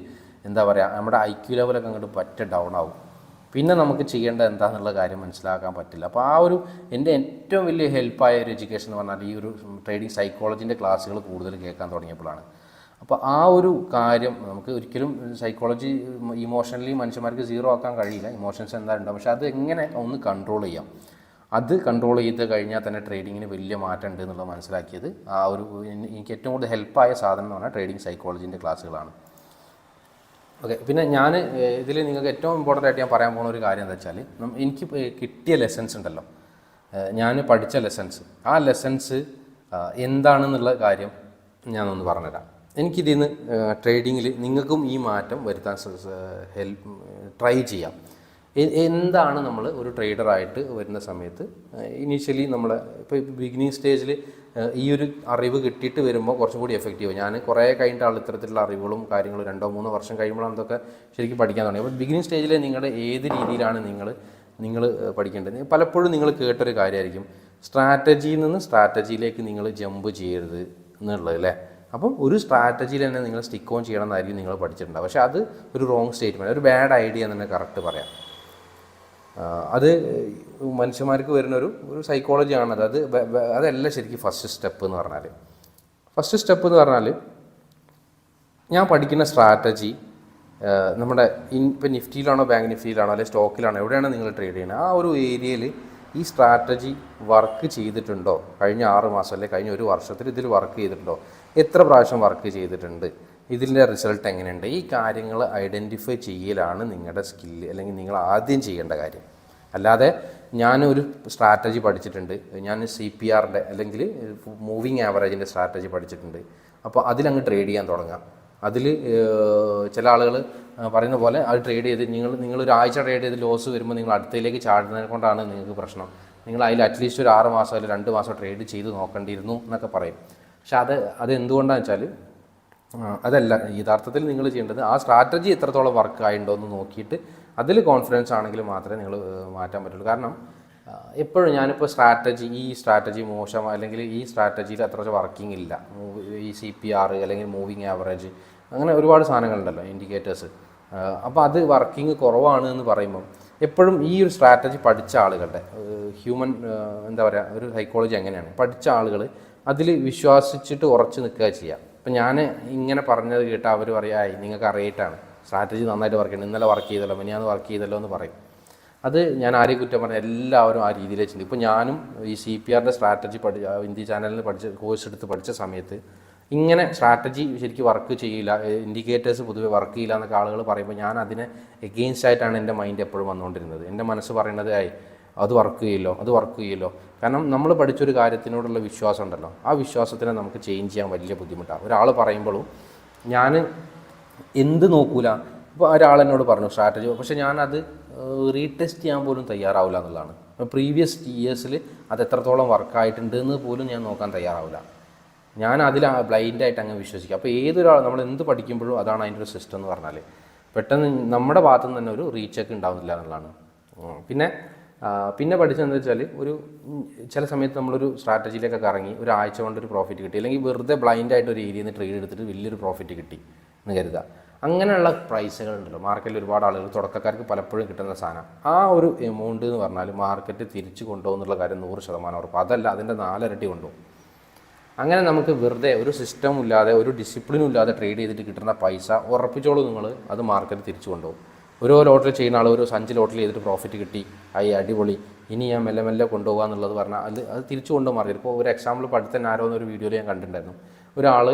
S1: എന്താ പറയുക, നമ്മുടെ IQ ലെവലൊക്കെ അങ്ങോട്ട് പറ്റ ഡൗൺ ആവും. പിന്നെ നമുക്ക് ചെയ്യേണ്ടത് എന്താണെന്നുള്ള കാര്യം മനസ്സിലാക്കാൻ പറ്റില്ല. അപ്പോൾ ആ ഒരു എൻ്റെ ഏറ്റവും വലിയ ഹെൽപ്പായ ഒരു എഡ്യൂക്കേഷൻ എന്ന് പറഞ്ഞാൽ ഈ ഒരു ട്രേഡിംഗ് സൈക്കോളജിൻ്റെ ക്ലാസ്സുകൾ കൂടുതൽ കേൾക്കാൻ തുടങ്ങിയപ്പോഴാണ്. അപ്പോൾ ആ ഒരു കാര്യം നമുക്ക് ഒരിക്കലും സൈക്കോളജി ഇമോഷണലി മനുഷ്യന്മാർക്ക് സീറോ ആക്കാൻ കഴിയില്ല. ഇമോഷൻസ് എന്താ ഉണ്ടാവും, പക്ഷെ അത് എങ്ങനെ ഒന്ന് കൺട്രോൾ ചെയ്യാം, അത് കൺട്രോൾ ചെയ്ത് കഴിഞ്ഞാൽ തന്നെ ട്രേഡിങ്ങിന് വലിയ മാറ്റം ഉണ്ട് എന്നുള്ളത് മനസ്സിലാക്കിയത് ആ ഒരു എനിക്ക് ഏറ്റവും കൂടുതൽ ഹെൽപ്പായ സാധനം എന്ന് പറഞ്ഞാൽ ട്രേഡിംഗ് സൈക്കോളജീൻ്റെ ക്ലാസ്സുകളാണ്. ഓക്കെ, പിന്നെ ഞാൻ ഇതിൽ നിങ്ങൾക്ക് ഏറ്റവും ഇമ്പോർട്ടൻ്റ് ആയിട്ട് ഞാൻ പറയാൻ പോകുന്ന ഒരു കാര്യം എന്താ വെച്ചാൽ, എനിക്ക് കിട്ടിയ ലെസൺസ് ഉണ്ടല്ലോ, ഞാൻ പഠിച്ച ലെസൺസ്, ആ ലെസൺസ് എന്താണെന്നുള്ള കാര്യം ഞാനൊന്ന് പറഞ്ഞുതരാം. എനിക്കിതിൽ നിന്ന് ട്രേഡിങ്ങിൽ നിങ്ങൾക്കും ഈ മാറ്റം വരുത്താൻ ട്രൈ ചെയ്യാം. എന്താണ് നമ്മൾ ഒരു ട്രേഡറായിട്ട് വരുന്ന സമയത്ത് ഇനീഷ്യലി നമ്മൾ ഇപ്പോൾ ബിഗിനിങ് സ്റ്റേജിൽ ഈ ഒരു അറിവ് കിട്ടിയിട്ട് വരുമ്പോൾ കുറച്ചും കൂടി എഫക്റ്റീവ്. ഞാൻ കുറേ കഴിഞ്ഞിട്ട് ഇത്തരത്തിലുള്ള അറിവുകളും കാര്യങ്ങളും 2-3 വർഷം കഴിയുമ്പോഴാണ് അതൊക്കെ ശരിക്കും പഠിക്കാൻ തുടങ്ങി. അപ്പോൾ ബിഗിനിങ് സ്റ്റേജിൽ നിങ്ങളുടെ ഏത് രീതിയിലാണ് നിങ്ങൾ പഠിക്കേണ്ടത്. പലപ്പോഴും നിങ്ങൾ കേട്ടൊരു കാര്യമായിരിക്കും, സ്ട്രാറ്റജിയിൽ നിന്ന് സ്ട്രാറ്റജിയിലേക്ക് നിങ്ങൾ ജമ്പ് ചെയ്യരുത് എന്നുള്ളത് അല്ലേ. അപ്പം ഒരു സ്ട്രാറ്റജിയിൽ തന്നെ നിങ്ങൾ സ്റ്റിക്ക് ഓൺ ചെയ്യണം എന്നായിരിക്കും നിങ്ങൾ പഠിച്ചിട്ടുണ്ടാവും. പക്ഷേ അത് ഒരു റോങ് സ്റ്റേറ്റ്മെൻറ്റ്, ഒരു ബാഡ് ഐഡിയ എന്ന് തന്നെ കറക്റ്റ് പറയാം. അത് മനുഷ്യന്മാർക്ക് വരുന്നൊരു സൈക്കോളജിയാണത്. അതല്ല ശരിക്കും ഫസ്റ്റ് സ്റ്റെപ്പ് എന്ന് പറഞ്ഞാൽ. ഫസ്റ്റ് സ്റ്റെപ്പ് എന്ന് പറഞ്ഞാൽ ഞാൻ പഠിക്കുന്ന സ്ട്രാറ്റജി നമ്മുടെ ഇപ്പോൾ നിഫ്റ്റിയിലാണോ ബാങ്ക് നിഫ്റ്റിയിലാണോ അല്ലെങ്കിൽ സ്റ്റോക്കിലാണോ എവിടെയാണ് നിങ്ങൾ ട്രേഡ് ചെയ്യുന്നത്, ആ ഒരു ഏരിയയിൽ ഈ സ്ട്രാറ്റജി വർക്ക് ചെയ്തിട്ടുണ്ടോ, കഴിഞ്ഞ 6 മാസം അല്ലെങ്കിൽ കഴിഞ്ഞ 1 വർഷത്തിൽ ഇതിൽ വർക്ക് ചെയ്തിട്ടുണ്ടോ, എത്ര പ്രാവശ്യം വർക്ക് ചെയ്തിട്ടുണ്ട്, ഇതിൻ്റെ റിസൾട്ട് എങ്ങനെയുണ്ട്, ഈ കാര്യങ്ങൾ ഐഡൻറ്റിഫൈ ചെയ്യലാണ് നിങ്ങളുടെ സ്കില്ല് അല്ലെങ്കിൽ നിങ്ങൾ ആദ്യം ചെയ്യേണ്ട കാര്യം. അല്ലാതെ ഞാനൊരു സ്ട്രാറ്റജി പഠിച്ചിട്ടുണ്ട്, ഞാൻ CPRൻ്റെ അല്ലെങ്കിൽ മൂവിങ് ആവറേജിൻ്റെ സ്ട്രാറ്റജി പഠിച്ചിട്ടുണ്ട്, അപ്പോൾ അതിലങ്ങ് ട്രേഡ് ചെയ്യാൻ തുടങ്ങാം. അതിൽ ചില ആളുകൾ പറയുന്ന പോലെ അത് ട്രേഡ് ചെയ്ത് നിങ്ങളൊരാഴ്ച ട്രേഡ് ചെയ്ത് ലോസ് വരുമ്പോൾ നിങ്ങൾ അടുത്തയിലേക്ക് ചാടുന്നത് കൊണ്ടാണ് നിങ്ങൾക്ക് പ്രശ്നം. നിങ്ങൾ അതിൽ അറ്റ്ലീസ്റ്റ് ഒരു 6 മാസം അല്ലെങ്കിൽ 2 മാസം ട്രേഡ് ചെയ്ത് നോക്കേണ്ടിയിരുന്നു എന്നൊക്കെ പറയും. പക്ഷെ അത് എന്തുകൊണ്ടാണെന്ന് വെച്ചാൽ അതല്ല യഥാർത്ഥത്തിൽ നിങ്ങൾ ചെയ്യേണ്ടത്. ആ സ്ട്രാറ്റജി എത്രത്തോളം വർക്ക് ആയിട്ടുണ്ടോ എന്ന് നോക്കിയിട്ട് അതിൽ കോൺഫിഡൻസ് ആണെങ്കിൽ മാത്രമേ നിങ്ങൾ മാറ്റാൻ പറ്റുള്ളൂ. കാരണം എപ്പോഴും ഞാനിപ്പോൾ ഈ സ്ട്രാറ്റജി മോശം അല്ലെങ്കിൽ ഈ സ്ട്രാറ്റജിയിൽ അത്ര വർക്കിംഗ് ഇല്ല, ഈ CPR അല്ലെങ്കിൽ മൂവിങ് ആവറേജ് അങ്ങനെ ഒരുപാട് സാധനങ്ങളുണ്ടല്ലോ ഇൻഡിക്കേറ്റേഴ്സ്, അപ്പോൾ അത് വർക്കിംഗ് കുറവാണ് എന്ന് പറയുമ്പം എപ്പോഴും ഈ ഒരു സ്ട്രാറ്റജി പഠിച്ച ആളുകളുടെ ഹ്യൂമൻ എന്താ പറയുക ഒരു സൈക്കോളജി എങ്ങനെയാണ്, പഠിച്ച ആളുകൾ അതിൽ വിശ്വസിച്ചിട്ട് ഉറച്ച് നിൽക്കുക ചെയ്യുക. ഇപ്പം ഞാൻ ഇങ്ങനെ പറഞ്ഞത് കേട്ട് അവർ പറയായി നിങ്ങൾക്ക് അറിയിട്ടാണ് സ്ട്രാറ്റജി നന്നായിട്ട് വർക്ക് ചെയ്യുന്നത്, ഇന്നലെ വർക്ക് ചെയ്തല്ലോ മിനിയാന്ന് വർക്ക് ചെയ്തല്ലോ എന്ന് പറയും. അത് ഞാൻ ആരെയും കുറ്റം പറഞ്ഞാൽ എല്ലാവരും ആ രീതിയിലേ ചിന്തിക്കും. ഇപ്പോൾ ഞാനും ഈ CPRൻ്റെ സ്ട്രാറ്റജി ഹിന്ദി ചാനലിൽ കോഴ്സ് എടുത്ത് പഠിച്ച സമയത്ത് ഇങ്ങനെ സ്ട്രാറ്റജി ശരിക്കും വർക്ക് ചെയ്യില്ല, ഇൻഡിക്കേറ്റേഴ്സ് പൊതുവെ വർക്ക് ചെയ്യില്ല എന്നൊക്കെ ആളുകൾ പറയുമ്പോൾ ഞാൻ അതിനെ എഗെയിൻസ്റ്റ് ആയിട്ടാണ് എൻ്റെ മൈൻഡ് എപ്പോഴും വന്നുകൊണ്ടിരുന്നത്. എൻ്റെ മനസ്സ് പറയുന്നത് അത് വർക്ക് ചെയ്യില്ലോ. കാരണം നമ്മൾ പഠിച്ചൊരു കാര്യത്തിനോടുള്ള വിശ്വാസം ഉണ്ടല്ലോ, ആ വിശ്വാസത്തിനെ നമുക്ക് ചേഞ്ച് ചെയ്യാൻ വലിയ ബുദ്ധിമുട്ടാണ്. ഒരാൾ പറയുമ്പോഴും ഞാൻ എന്ത് നോക്കൂല. ഇപ്പോൾ ഒരാൾ എന്നോട് പറഞ്ഞു സ്ട്രാറ്റജി, പക്ഷേ ഞാനത് റീടെസ്റ്റ് ചെയ്യാൻ പോലും തയ്യാറാവില്ല എന്നുള്ളതാണ്. പ്രീവിയസ് ഇയേഴ്സിൽ അത് എത്രത്തോളം വർക്കായിട്ടുണ്ട് എന്ന് പോലും ഞാൻ നോക്കാൻ തയ്യാറാവില്ല. ഞാൻ അതിൽ ബ്ലൈൻഡായിട്ട് അങ്ങ് വിശ്വസിക്കുക. അപ്പോൾ ഏതൊരാൾ നമ്മൾ എന്ത് പഠിക്കുമ്പോഴും അതാണ് അതിൻ്റെ ഒരു സിസ്റ്റം എന്ന് പറഞ്ഞാൽ പെട്ടെന്ന് നമ്മുടെ ഭാഗത്തു നിന്ന് തന്നെ ഒരു റീചെക്ക് ഉണ്ടാവുന്നില്ല എന്നുള്ളതാണ്. പിന്നെ പഠിച്ചതെന്ന് വെച്ചാൽ ചില സമയത്ത് നമ്മളൊരു സ്ട്രാറ്റജിയിലേക്കൊക്കെ ഇറങ്ങി ഒരാഴ്ച കൊണ്ടൊരു പ്രോഫിറ്റ് കിട്ടി, അല്ലെങ്കിൽ വെറുതെ ബ്ലൈൻഡായിട്ട് ഒരു ഏരിയയിൽ നിന്ന് ട്രേഡ് എടുത്തിട്ട് വലിയൊരു പ്രോഫിറ്റ് കിട്ടി എന്ന് കരുതുക. അങ്ങനെയുള്ള പ്രൈസുകളുണ്ടല്ലോ മാർക്കറ്റിൽ, ഒരുപാട് ആളുകൾ തുടക്കക്കാർക്ക് പലപ്പോഴും കിട്ടുന്ന സാധനം. ആ ഒരു എമൗണ്ട് എന്ന് പറഞ്ഞാൽ മാർക്കറ്റ് തിരിച്ചു കൊണ്ടുപോകുന്നുള്ള കാര്യം 100% ഉറപ്പ്. അതല്ല അതിൻ്റെ 4 ഇരട്ടി കൊണ്ടുപോകും. അങ്ങനെ നമുക്ക് വെറുതെ ഒരു സിസ്റ്റം ഇല്ലാതെ ഒരു ഡിസിപ്ലിനും ഇല്ലാതെ ട്രേഡ് ചെയ്തിട്ട് കിട്ടുന്ന പൈസ ഉറപ്പിച്ചോളൂ നിങ്ങൾ, അത് മാർക്കറ്റ് തിരിച്ചു കൊണ്ടുപോകും. ഓരോ ലോട്ടിൽ ചെയ്യുന്ന ആൾ ഒരു 5 ലോട്ടിൽ ചെയ്തിട്ട് പ്രോഫിറ്റ് കിട്ടി, അടിപൊളി, ഇനി ഞാൻ മെല്ലെ കൊണ്ടുപോകുക എന്നുള്ളത് പറഞ്ഞാൽ അത് തിരിച്ചു കൊണ്ടുപോകാൻ മാറി. ഇപ്പോൾ ഒരു എക്സാമ്പിൾ പഠിത്തന്നെ ആരോ എന്നൊരു വീഡിയോയിൽ ഞാൻ കണ്ടിട്ടുണ്ടായിരുന്നു. ഒരാൾ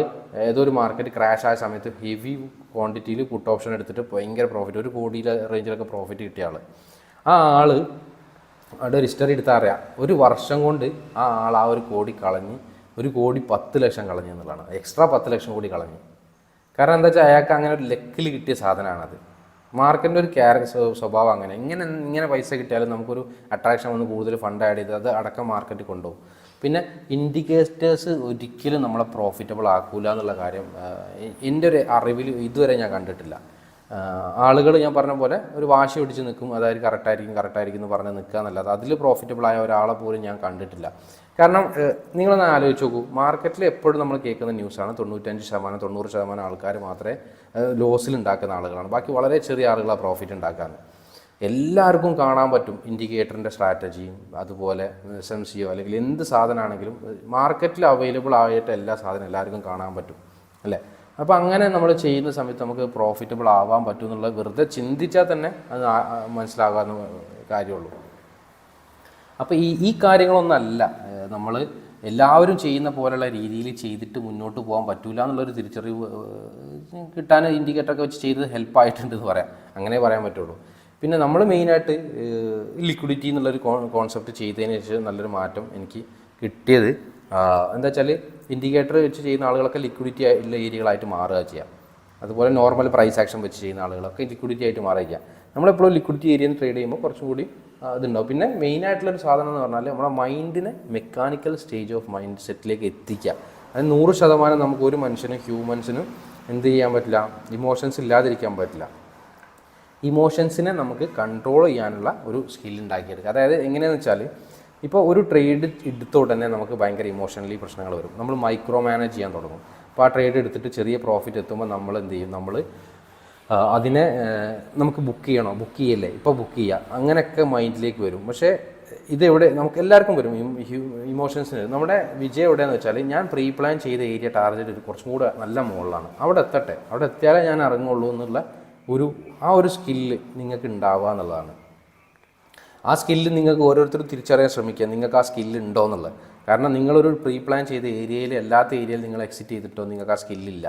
S1: ഏതോ ഒരു മാർക്കറ്റ് ക്രാഷ് ആയ സമയത്ത് ഹെവി ക്വാണ്ടിറ്റിയിൽ പുട്ട് ഓപ്ഷൻ എടുത്തിട്ട് ഭയങ്കര പ്രോഫിറ്റ്, 1 കോടിയുടെ റേഞ്ചിലൊക്കെ പ്രോഫിറ്റ് കിട്ടിയ ആ ആൾ അവിടെ ഒരു ഹിസ്റ്ററി എടുത്താൽ അറിയാം, 1 വർഷം കൊണ്ട് ആ ആൾ ആ 1 കോടി കളഞ്ഞ് 1 കോടി 10 ലക്ഷം കളഞ്ഞു എന്നുള്ളതാണ്. എക്സ്ട്രാ 10 ലക്ഷം കൂടി കളഞ്ഞു. കാരണം എന്താ വെച്ചാൽ അയാൾക്ക് അങ്ങനെ ഒരു ലക്കിൽ കിട്ടിയ സാധനമാണത്. മാർക്കറ്റിൻ്റെ ഒരു സ്വഭാവം അങ്ങനെ, ഇങ്ങനെ പൈസ കിട്ടിയാലും നമുക്കൊരു അട്രാക്ഷൻ വന്ന് കൂടുതൽ ഫണ്ട് ആഡ് ചെയ്ത് അത് അടക്കം മാർക്കറ്റ് കൊണ്ടുപോകും. പിന്നെ ഇൻഡിക്കേറ്റേഴ്സ് ഒരിക്കലും നമ്മളെ പ്രോഫിറ്റബിൾ ആക്കൂല എന്നുള്ള കാര്യം എൻ്റെ ഒരു അറിവിൽ ഇതുവരെ ഞാൻ കണ്ടിട്ടില്ല. ആളുകൾ ഞാൻ പറഞ്ഞ പോലെ ഒരു വാശി പിടിച്ച് നിൽക്കും, അതായത് കറക്റ്റായിരിക്കും എന്ന് പറഞ്ഞ് നിൽക്കുക എന്നല്ലാതെ അതിൽ പ്രോഫിറ്റബിളായ ഒരാളെ പോലും ഞാൻ കണ്ടിട്ടില്ല. കാരണം നിങ്ങളൊന്ന് ആലോചിച്ച് നോക്കൂ, മാർക്കറ്റിൽ എപ്പോഴും നമ്മൾ കേൾക്കുന്ന ന്യൂസാണ് 95% 90% ആൾക്കാർ മാത്രമേ ലോസിൽ ഉണ്ടാക്കുന്ന ആളുകളാണ്, ബാക്കി വളരെ ചെറിയ ആളുകളാണ് പ്രോഫിറ്റ് ഉണ്ടാക്കാറ്. എല്ലാവർക്കും കാണാൻ പറ്റും ഇൻഡിക്കേറ്ററിൻ്റെ സ്ട്രാറ്റജിയും അതുപോലെ SMCO അല്ലെങ്കിൽ എന്ത് സാധനമാണെങ്കിലും മാർക്കറ്റിൽ അവൈലബിൾ ആയിട്ട് എല്ലാ സാധനം എല്ലാവർക്കും കാണാൻ പറ്റും അല്ലേ. അപ്പോൾ അങ്ങനെ നമ്മൾ ചെയ്യുന്ന സമയത്ത് നമുക്ക് പ്രോഫിറ്റബിൾ ആവാൻ പറ്റും എന്നുള്ളത് വെറുതെ ചിന്തിച്ചാൽ തന്നെ അത് മനസ്സിലാകാവുന്ന കാര്യമുള്ളൂ. അപ്പോൾ ഈ കാര്യങ്ങളൊന്നല്ല നമ്മൾ എല്ലാവരും ചെയ്യുന്ന പോലെയുള്ള രീതിയിൽ ചെയ്തിട്ട് മുന്നോട്ട് പോകാൻ പറ്റില്ല എന്നുള്ളൊരു തിരിച്ചറിവ് കിട്ടാൻ ഇൻഡിക്കേറ്ററൊക്കെ വെച്ച് ചെയ്ത് ഹെൽപ്പായിട്ടുണ്ട് എന്ന് പറയാം, അങ്ങനെ പറയാൻ പറ്റുള്ളൂ. പിന്നെ നമ്മൾ മെയിനായിട്ട് ലിക്വിഡിറ്റി എന്നുള്ളൊരു കോൺസെപ്റ്റ് ചെയ്തതിന് ശേഷം നല്ലൊരു മാറ്റം എനിക്ക് കിട്ടിയത് എന്താ വെച്ചാൽ ഇൻഡിക്കേറ്റർ വെച്ച് ചെയ്യുന്ന ആളുകളൊക്കെ ലിക്വിഡിറ്റി ഉള്ള ഏരിയകളായിട്ട് മാറുക ചെയ്യാം. അതുപോലെ നോർമൽ പ്രൈസ് ആക്ഷൻ വെച്ച് ചെയ്യുന്ന ആളുകളൊക്കെ ലിക്വിഡിറ്റി ആയിട്ട് മാറുക. നമ്മളെപ്പോഴും ലിക്വിഡിറ്റി ഏരിയയിൽ ട്രേഡ് ചെയ്യുമ്പോൾ കുറച്ചും കൂടി ഇതുണ്ടാവും. പിന്നെ മെയിനായിട്ടുള്ളൊരു സാധനം എന്ന് പറഞ്ഞാൽ നമ്മുടെ മൈൻഡിനെ മെക്കാനിക്കൽ സ്റ്റേജ് ഓഫ് മൈൻഡ് സെറ്റിലേക്ക് എത്തിക്കുക. അത് 100% നമുക്ക് ഒരു മനുഷ്യനും ഹ്യൂമൻസിനും എന്ത് ചെയ്യാൻ പറ്റില്ല, ഇമോഷൻസ് ഇല്ലാതിരിക്കാൻ പറ്റില്ല. ഇമോഷൻസിനെ നമുക്ക് കൺട്രോൾ ചെയ്യാനുള്ള ഒരു സ്കിൽ ഉണ്ടാക്കിയെടുക്കുക. അതായത് എങ്ങനെയാണെന്ന് വെച്ചാൽ ഇപ്പോൾ ഒരു ട്രേഡ് എടുത്തോടെ തന്നെ നമുക്ക് ഭയങ്കര ഇമോഷണലി പ്രശ്നങ്ങൾ വരും. നമ്മൾ മൈക്രോ മാനേജ് ചെയ്യാൻ തുടങ്ങും. അപ്പോൾ ആ ട്രേഡ് എടുത്തിട്ട് ചെറിയ പ്രോഫിറ്റ് എത്തുമ്പോൾ നമ്മൾ എന്ത് ചെയ്യും, നമ്മൾ അതിനെ നമുക്ക് ബുക്ക് ചെയ്യല്ലേ, ഇപ്പോൾ ബുക്ക് ചെയ്യുക, അങ്ങനെയൊക്കെ മൈൻഡിലേക്ക് വരും. പക്ഷേ ഇതെവിടെ നമുക്ക് എല്ലാവർക്കും വരും ഇമോഷൻസിന്. നമ്മുടെ വിജയം എവിടെയാണെന്ന് വെച്ചാൽ ഞാൻ പ്രീ പ്ലാൻ ചെയ്ത ഏരിയ ടാർഗറ്റ് കുറച്ചും കൂടെ നല്ല മുകളിലാണ്, അവിടെ എത്തട്ടെ, അവിടെ എത്തിയാലേ ഞാൻ ഇറങ്ങുള്ളൂ എന്നുള്ള ഒരു സ്കില്ല് നിങ്ങൾക്ക് ഉണ്ടാവുക എന്നുള്ളതാണ്. ആ സ്കില്ല് നിങ്ങൾക്ക് ഓരോരുത്തരും തിരിച്ചറിയാൻ ശ്രമിക്കുക, നിങ്ങൾക്ക് ആ സ്കില്ല് ഉണ്ടോ എന്നുള്ളത്. കാരണം നിങ്ങളൊരു പ്രീ പ്ലാൻ ചെയ്ത ഏരിയയിൽ അല്ലാത്ത ഏരിയയിൽ നിങ്ങൾ എക്സിറ്റ് ചെയ്തിട്ടോ നിങ്ങൾക്ക് ആ സ്കില്ലില്ല.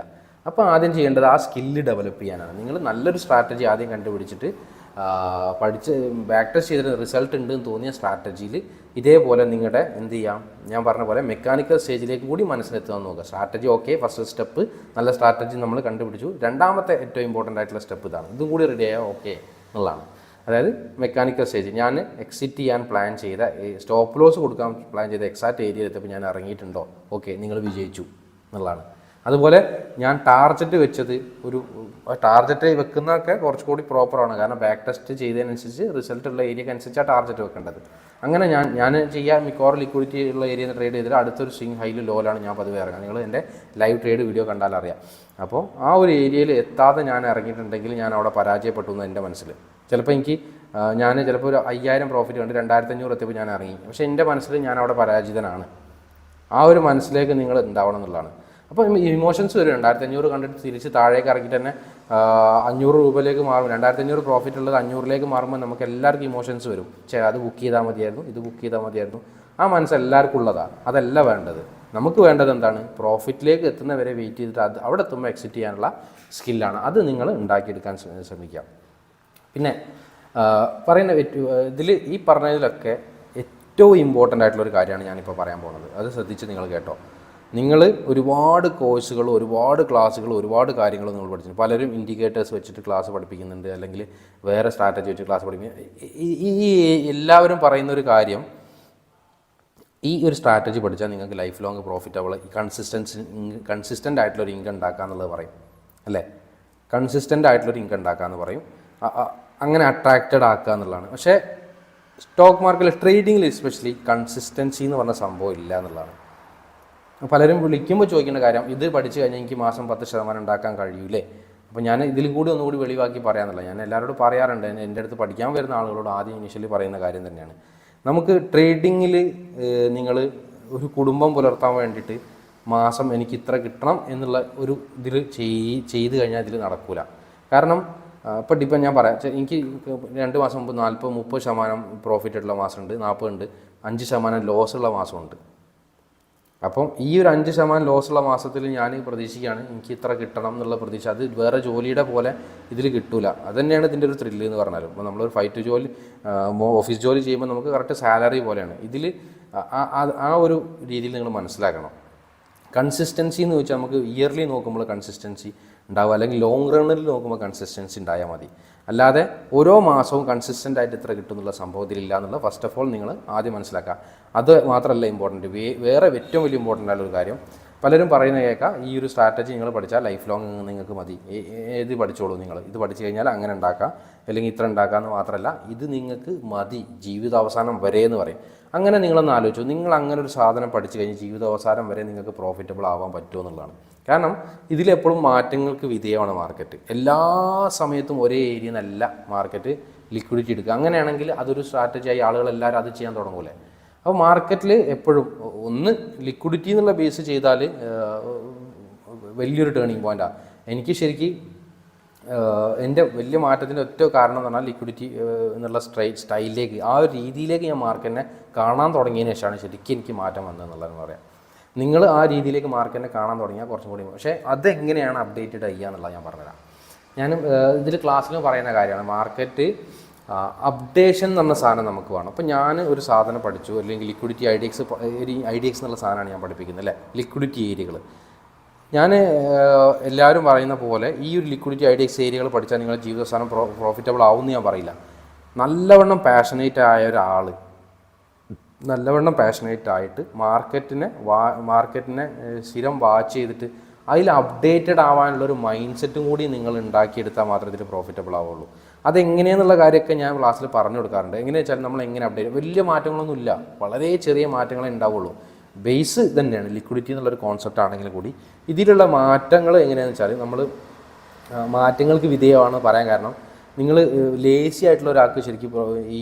S1: അപ്പോൾ ആദ്യം ചെയ്യേണ്ടത് ആ സ്കില്ല് ഡെവലപ്പ് ചെയ്യാനാണ്. നിങ്ങൾ നല്ലൊരു സ്ട്രാറ്റജി ആദ്യം കണ്ടുപിടിച്ചിട്ട് പഠിച്ച് ബാക്ക് ടെസ്റ്റ് ചെയ്തിട്ട് റിസൾട്ട് ഉണ്ട് എന്ന് തോന്നിയ സ്ട്രാറ്റജിയിൽ ഇതേപോലെ നിങ്ങളുടെ എന്ത് ചെയ്യാം, ഞാൻ പറഞ്ഞ പോലെ മെക്കാനിക്കൽ സ്റ്റേജിലേക്ക് കൂടി മനസ്സിലെത്താൻ നോക്കുക. സ്ട്രാറ്റജി ഓക്കെ, ഫസ്റ്റ് സ്റ്റെപ്പ് നല്ല സ്ട്രാറ്റജി നമ്മൾ കണ്ടുപിടിച്ചു. രണ്ടാമത്തെ ഏറ്റവും ഇമ്പോർട്ടൻ്റ് ആയിട്ടുള്ള സ്റ്റെപ്പ് ഇതാണ്, ഇതും കൂടി റെഡി ആയാൽ ഓക്കെ എന്നുള്ളതാണ്. അതായത് മെക്കാനിക്കൽ സ്റ്റേജ് ഞാൻ എക്സിറ്റ് ചെയ്യാൻ പ്ലാൻ ചെയ്ത സ്റ്റോപ്പ് ലോസ് കൊടുക്കാൻ പ്ലാൻ ചെയ്ത എക്സാക്റ്റ് ഏരിയയിൽ എത്തിയപ്പോൾ ഞാൻ ഇറങ്ങിയിട്ടുണ്ടോ, ഓക്കെ നിങ്ങൾ വിജയിച്ചു എന്നുള്ളതാണ്. അതുപോലെ ഞാൻ ടാർഗറ്റ് വെച്ചത് ടാർഗറ്റ് വെക്കുന്നതൊക്കെ കുറച്ചുകൂടി പ്രോപ്പറാണ്. കാരണം ബാക്ക് ടെസ്റ്റ് ചെയ്തതിനനുസരിച്ച് റിസൾട്ട് ഉള്ള ഏരിയക്ക് അനുസരിച്ചാണ് ടാർഗറ്റ് വെക്കേണ്ടത്. അങ്ങനെ ഞാൻ ചെയ്യാൻ മിക്കവാറും ലിക്വിഡിറ്റി ഉള്ള ഏരിയയിൽ ട്രേഡ് ചെയ്തിട്ട് അടുത്തൊരു സ്വിംഗ് ഹൈയിൽ ലോയിലാണ് ഞാൻ പതിവ് ഇറങ്ങുക. നിങ്ങൾ എൻ്റെ ലൈവ് ട്രേഡ് വീഡിയോ കണ്ടാൽ അറിയാം. അപ്പോൾ ആ ഒരു ഏരിയയിൽ എത്താതെ ഞാൻ ഇറങ്ങിയിട്ടുണ്ടെങ്കിൽ ഞാൻ അവിടെ പരാജയപ്പെട്ടു എന്ന് എൻ്റെ മനസ്സിൽ. ചിലപ്പോൾ ഞാൻ ചിലപ്പോൾ ഒരു 5000 പ്രോഫിറ്റ് കണ്ട് 2500 എത്തിയപ്പോൾ ഞാൻ ഇറങ്ങി. പക്ഷേ എൻ്റെ മനസ്സിൽ ഞാൻ അവിടെ പരാജിതനാണ്. ആ ഒരു മനസ്സിലേക്ക് നിങ്ങൾ ഉണ്ടാവണം എന്നുള്ളതാണ്. അപ്പോൾ ഇമോഷൻസ് വരും. 2500 കണ്ടിട്ട് തിരിച്ച് താഴേക്ക് ഇറങ്ങിയിട്ട് തന്നെ 500 രൂപയിലേക്ക് മാറും. 2500 പ്രോഫിറ്റ് ഉള്ളത് 500ലേക്ക് മാറുമ്പോൾ നമുക്ക് എല്ലാവർക്കും ഇമോഷൻസ് വരും. അത് ബുക്ക് ചെയ്താൽ മതിയായിരുന്നു, ഇത് ബുക്ക് ചെയ്താൽ മതിയായിരുന്നു. ആ മനസ്സ് എല്ലാവർക്കും ഉള്ളതാണ്. അതല്ല വേണ്ടത്. നമുക്ക് വേണ്ടത് എന്താണ്, പ്രോഫിറ്റിലേക്ക് എത്തുന്നവരെ വെയിറ്റ് ചെയ്തിട്ട് അവിടെ എത്തുമ്പോൾ എക്സിറ്റ് ചെയ്യാനുള്ള സ്കില്ലാണ്. അത് നിങ്ങൾ ഉണ്ടാക്കിയെടുക്കാൻ ശ്രമിക്കാം. പിന്നെ പറയുന്ന ഈ പറഞ്ഞതിലൊക്കെ ഏറ്റവും ഇമ്പോർട്ടൻ്റ് ആയിട്ടുള്ളൊരു കാര്യമാണ് ഞാനിപ്പോൾ പറയാൻ പോകുന്നത്. അത് ശ്രദ്ധിച്ച് നിങ്ങൾ കേട്ടോ. നിങ്ങൾ ഒരുപാട് കോഴ്സുകൾ, ഒരുപാട് ക്ലാസ്സുകൾ, ഒരുപാട് കാര്യങ്ങൾ നിങ്ങൾ പഠിച്ചു. പലരും ഇൻഡിക്കേറ്റേഴ്സ് വെച്ചിട്ട് ക്ലാസ് പഠിപ്പിക്കുന്നുണ്ട്, അല്ലെങ്കിൽ വേറെ സ്ട്രാറ്റജി വെച്ച് ക്ലാസ് പഠിപ്പിക്കുന്നു. ഈ എല്ലാവരും പറയുന്നൊരു കാര്യം, ഈ ഒരു സ്ട്രാറ്റജി പഠിച്ചാൽ നിങ്ങൾക്ക് ലൈഫ് ലോങ് പ്രോഫിറ്റബിൾ കൺസിസ്റ്റൻ്റ് ആയിട്ടുള്ളൊരു ഇൻകം ഉണ്ടാക്കാമെന്നുള്ളത് പറയും, അല്ലേ? കൺസിസ്റ്റൻ്റ് ആയിട്ടുള്ളൊരു ഇൻകം ഉണ്ടാക്കാമെന്ന് പറയും. അങ്ങനെ അട്രാക്റ്റഡ് ആക്കുക എന്നുള്ളതാണ്. പക്ഷേ സ്റ്റോക്ക് മാർക്കറ്റിൽ ട്രേഡിങ്ങിൽ എസ്പെഷ്യലി കൺസിസ്റ്റൻസി എന്ന് പറഞ്ഞ സംഭവം ഇല്ല എന്നുള്ളതാണ്. പലരും വിളിക്കുമ്പോൾ ചോദിക്കേണ്ട കാര്യം, ഇത് പഠിച്ചു കഴിഞ്ഞാൽ എനിക്ക് മാസം 10% ഉണ്ടാക്കാൻ കഴിയൂലേ? അപ്പോൾ ഞാൻ ഇതിൽ കൂടി ഒന്നുകൂടി വെളിവാക്കി പറയാമെന്നുള്ള ഞാൻ എല്ലാവരോടും പറയാറുണ്ട്. എൻ്റെ അടുത്ത് പഠിക്കാൻ വരുന്ന ആളുകളോട് ആദ്യം ഇനിഷ്യലി പറയുന്ന കാര്യം തന്നെയാണ്. നമുക്ക് ട്രേഡിങ്ങിൽ നിങ്ങൾ ഒരു കുടുംബം പുലർത്താൻ വേണ്ടിയിട്ട് മാസം എനിക്ക് ഇത്ര കിട്ടണം എന്നുള്ള ഒരു ഇതിൽ ചെയ്ത് കഴിഞ്ഞാൽ ഇതിൽ നടക്കില്ല. കാരണം ഇപ്പം ഞാൻ പറയാം, എനിക്ക് 2 മാസം മുമ്പ് 40-30% പ്രോഫിറ്റ് ഉള്ള മാസമുണ്ട്, 40 ഉണ്ട്, 5% ലോസുള്ള മാസമുണ്ട്. അപ്പം ഈ ഒരു 5% ലോസുള്ള മാസത്തിൽ ഞാൻ പ്രതീക്ഷിക്കുകയാണ് എനിക്ക് ഇത്ര കിട്ടണം എന്നുള്ള പ്രതീക്ഷ. അത് വേറെ ജോലിയുടെ പോലെ ഇതിൽ കിട്ടൂല. അത് തന്നെയാണ് ഇതിൻ്റെ ഒരു ത്രില്ല് എന്ന് പറഞ്ഞാലും. ഇപ്പോൾ നമ്മളൊരു 5 to ജോലി ഓഫീസ് ജോലി ചെയ്യുമ്പോൾ നമുക്ക് കറക്റ്റ് സാലറി പോലെയാണ്. ഇതിൽ ആ ഒരു രീതിയിൽ നിങ്ങൾ മനസ്സിലാക്കണം. കൺസിസ്റ്റൻസി എന്ന് വെച്ചാൽ നമുക്ക് ഇയർലി നോക്കുമ്പോൾ കൺസിസ്റ്റൻസി ഉണ്ടാവുക, അല്ലെങ്കിൽ ലോങ് റണ്ണിൽ നോക്കുമ്പോൾ കൺസിസ്റ്റൻസി ഉണ്ടായാൽ മതി. അല്ലാതെ ഓരോ മാസവും കൺസിസ്റ്റൻ്റ് ആയിട്ട് ഇത്ര കിട്ടുന്നുള്ള സംഭവത്തിലില്ല എന്നുള്ള ഫസ്റ്റ് ഓഫ് ഓൾ നിങ്ങൾ ആദ്യം മനസ്സിലാക്കുക. അത് മാത്രമല്ല ഇമ്പോർട്ടൻറ്റ്, വേറെ ഏറ്റവും വലിയ ഇമ്പോർട്ടൻ്റ് ആയിട്ടുള്ള കാര്യം, പലരും പറയുന്ന കേൾക്കാം, ഈ ഒരു സ്ട്രാറ്റജി നിങ്ങൾ പഠിച്ചാൽ ലൈഫ് ലോങ് നിങ്ങൾക്ക് മതി, ഏത് പഠിച്ചോളൂ നിങ്ങൾ, ഇത് പഠിച്ചു കഴിഞ്ഞാൽ അങ്ങനെ ഉണ്ടാക്കാം, അല്ലെങ്കിൽ ഇത്ര ഉണ്ടാക്കാമെന്ന് മാത്രമല്ല ഇത് നിങ്ങൾക്ക് മതി ജീവിതാവസാനം വരെ എന്ന് പറയും. അങ്ങനെ നിങ്ങളൊന്ന് ആലോചിച്ചു, നിങ്ങൾ അങ്ങനെ ഒരു സാധനം പഠിച്ചു കഴിഞ്ഞ് ജീവിതാവസാനം വരെ നിങ്ങൾക്ക് പ്രോഫിറ്റബിൾ ആവാൻ പറ്റുമോ എന്നുള്ളതാണ്. കാരണം ഇതിലെപ്പോഴും മാറ്റങ്ങൾക്ക് വിധേയമാണ് മാർക്കറ്റ്. എല്ലാ സമയത്തും ഒരേ ഏരിയ നല്ല മാർക്കറ്റ് ലിക്വിഡിറ്റി എടുക്കുക. അങ്ങനെയാണെങ്കിൽ അതൊരു സ്ട്രാറ്റജിയായി ആളുകളെല്ലാവരും അത് ചെയ്യാൻ തുടങ്ങൂലേ. അപ്പോൾ മാർക്കറ്റിൽ എപ്പോഴും ഒന്ന് ലിക്വിഡിറ്റി എന്നുള്ള ബേസ് ചെയ്താൽ വലിയൊരു ടേണിംഗ് പോയിൻ്റാണ്. എനിക്ക് ശരിക്കും എൻ്റെ വലിയ മാറ്റത്തിൻ്റെ ഒറ്റ കാരണം എന്ന് പറഞ്ഞാൽ ലിക്വിഡിറ്റി എന്നുള്ള സ്റ്റൈലിലേക്ക്, ആ ഒരു രീതിയിലേക്ക് ഞാൻ മാർക്കറ്റിനെ കാണാൻ തുടങ്ങിയതിന് ശേഷമാണ് ശരിക്കും എനിക്ക് മാറ്റം വന്നതെന്നുള്ളതെന്ന് പറയാം. നിങ്ങൾ ആ രീതിയിലേക്ക് മാർക്കറ്റിനെ കാണാൻ തുടങ്ങിയാൽ കുറച്ചും കൂടി, പക്ഷേ അതെങ്ങനെയാണ് അപ്ഡേറ്റഡ് ചെയ്യുക എന്നുള്ളത് ഞാൻ പറഞ്ഞുതരാം. ഞാനും ഇതിൽ ക്ലാസ്സിൽ പറയുന്ന കാര്യമാണ്, മാർക്കറ്റ് അപ്ഡേഷൻ എന്ന് പറഞ്ഞ സാധനം നമുക്ക് വേണം. അപ്പോൾ ഞാൻ ഒരു സാധനം പഠിച്ചു, അല്ലെങ്കിൽ ലിക്വിഡിറ്റി IDX എന്നുള്ള സാധനമാണ് ഞാൻ പഠിപ്പിക്കുന്നത് അല്ലേ, ലിക്വിഡിറ്റി ഏരിയകൾ. ഞാൻ എല്ലാവരും പറയുന്ന പോലെ ഈ ഒരു ലിക്വിഡിറ്റി IDX ഏരിയകൾ പഠിച്ചാൽ നിങ്ങളുടെ ജീവിതസാധനം പ്രോഫിറ്റബിൾ ആവുമെന്ന് ഞാൻ പറയില്ല. നല്ലവണ്ണം പാഷനേറ്റ് ആയ ഒരാൾ, നല്ലവണ്ണം പാഷനേറ്റ് ആയിട്ട് മാർക്കറ്റിനെ സ്ഥിരം വാച്ച് ചെയ്തിട്ട് അതിൽ അപ്ഡേറ്റഡ് ആവാനുള്ളൊരു മൈൻഡ് സെറ്റും കൂടി നിങ്ങൾ ഉണ്ടാക്കിയെടുത്താൽ മാത്രമേ ഇതിൽ പ്രോഫിറ്റബിൾ ആവുള്ളൂ. അതെങ്ങനെയെന്നുള്ള കാര്യമൊക്കെ ഞാൻ ക്ലാസ്സിൽ പറഞ്ഞു കൊടുക്കാറുണ്ട്. എങ്ങനെയാ വെച്ചാൽ നമ്മൾ എങ്ങനെ അപ്ഡേറ്റ്, വലിയ മാറ്റങ്ങളൊന്നുമില്ല, വളരെ ചെറിയ മാറ്റങ്ങളെ ഉണ്ടാവുള്ളൂ. ബേസ് തന്നെയാണ് ലിക്വിഡിറ്റി എന്നുള്ളൊരു കോൺസെപ്റ്റ് ആണെങ്കിൽ കൂടി ഇതിലുള്ള മാറ്റങ്ങൾ എങ്ങനെയാണെന്ന് വെച്ചാൽ, നമ്മൾ മാറ്റങ്ങൾക്ക് വിധേയമാണെന്ന് പറയാൻ കാരണം, നിങ്ങൾ ലേസി ആയിട്ടുള്ള ഒരാൾക്ക് ശരിക്കും ഈ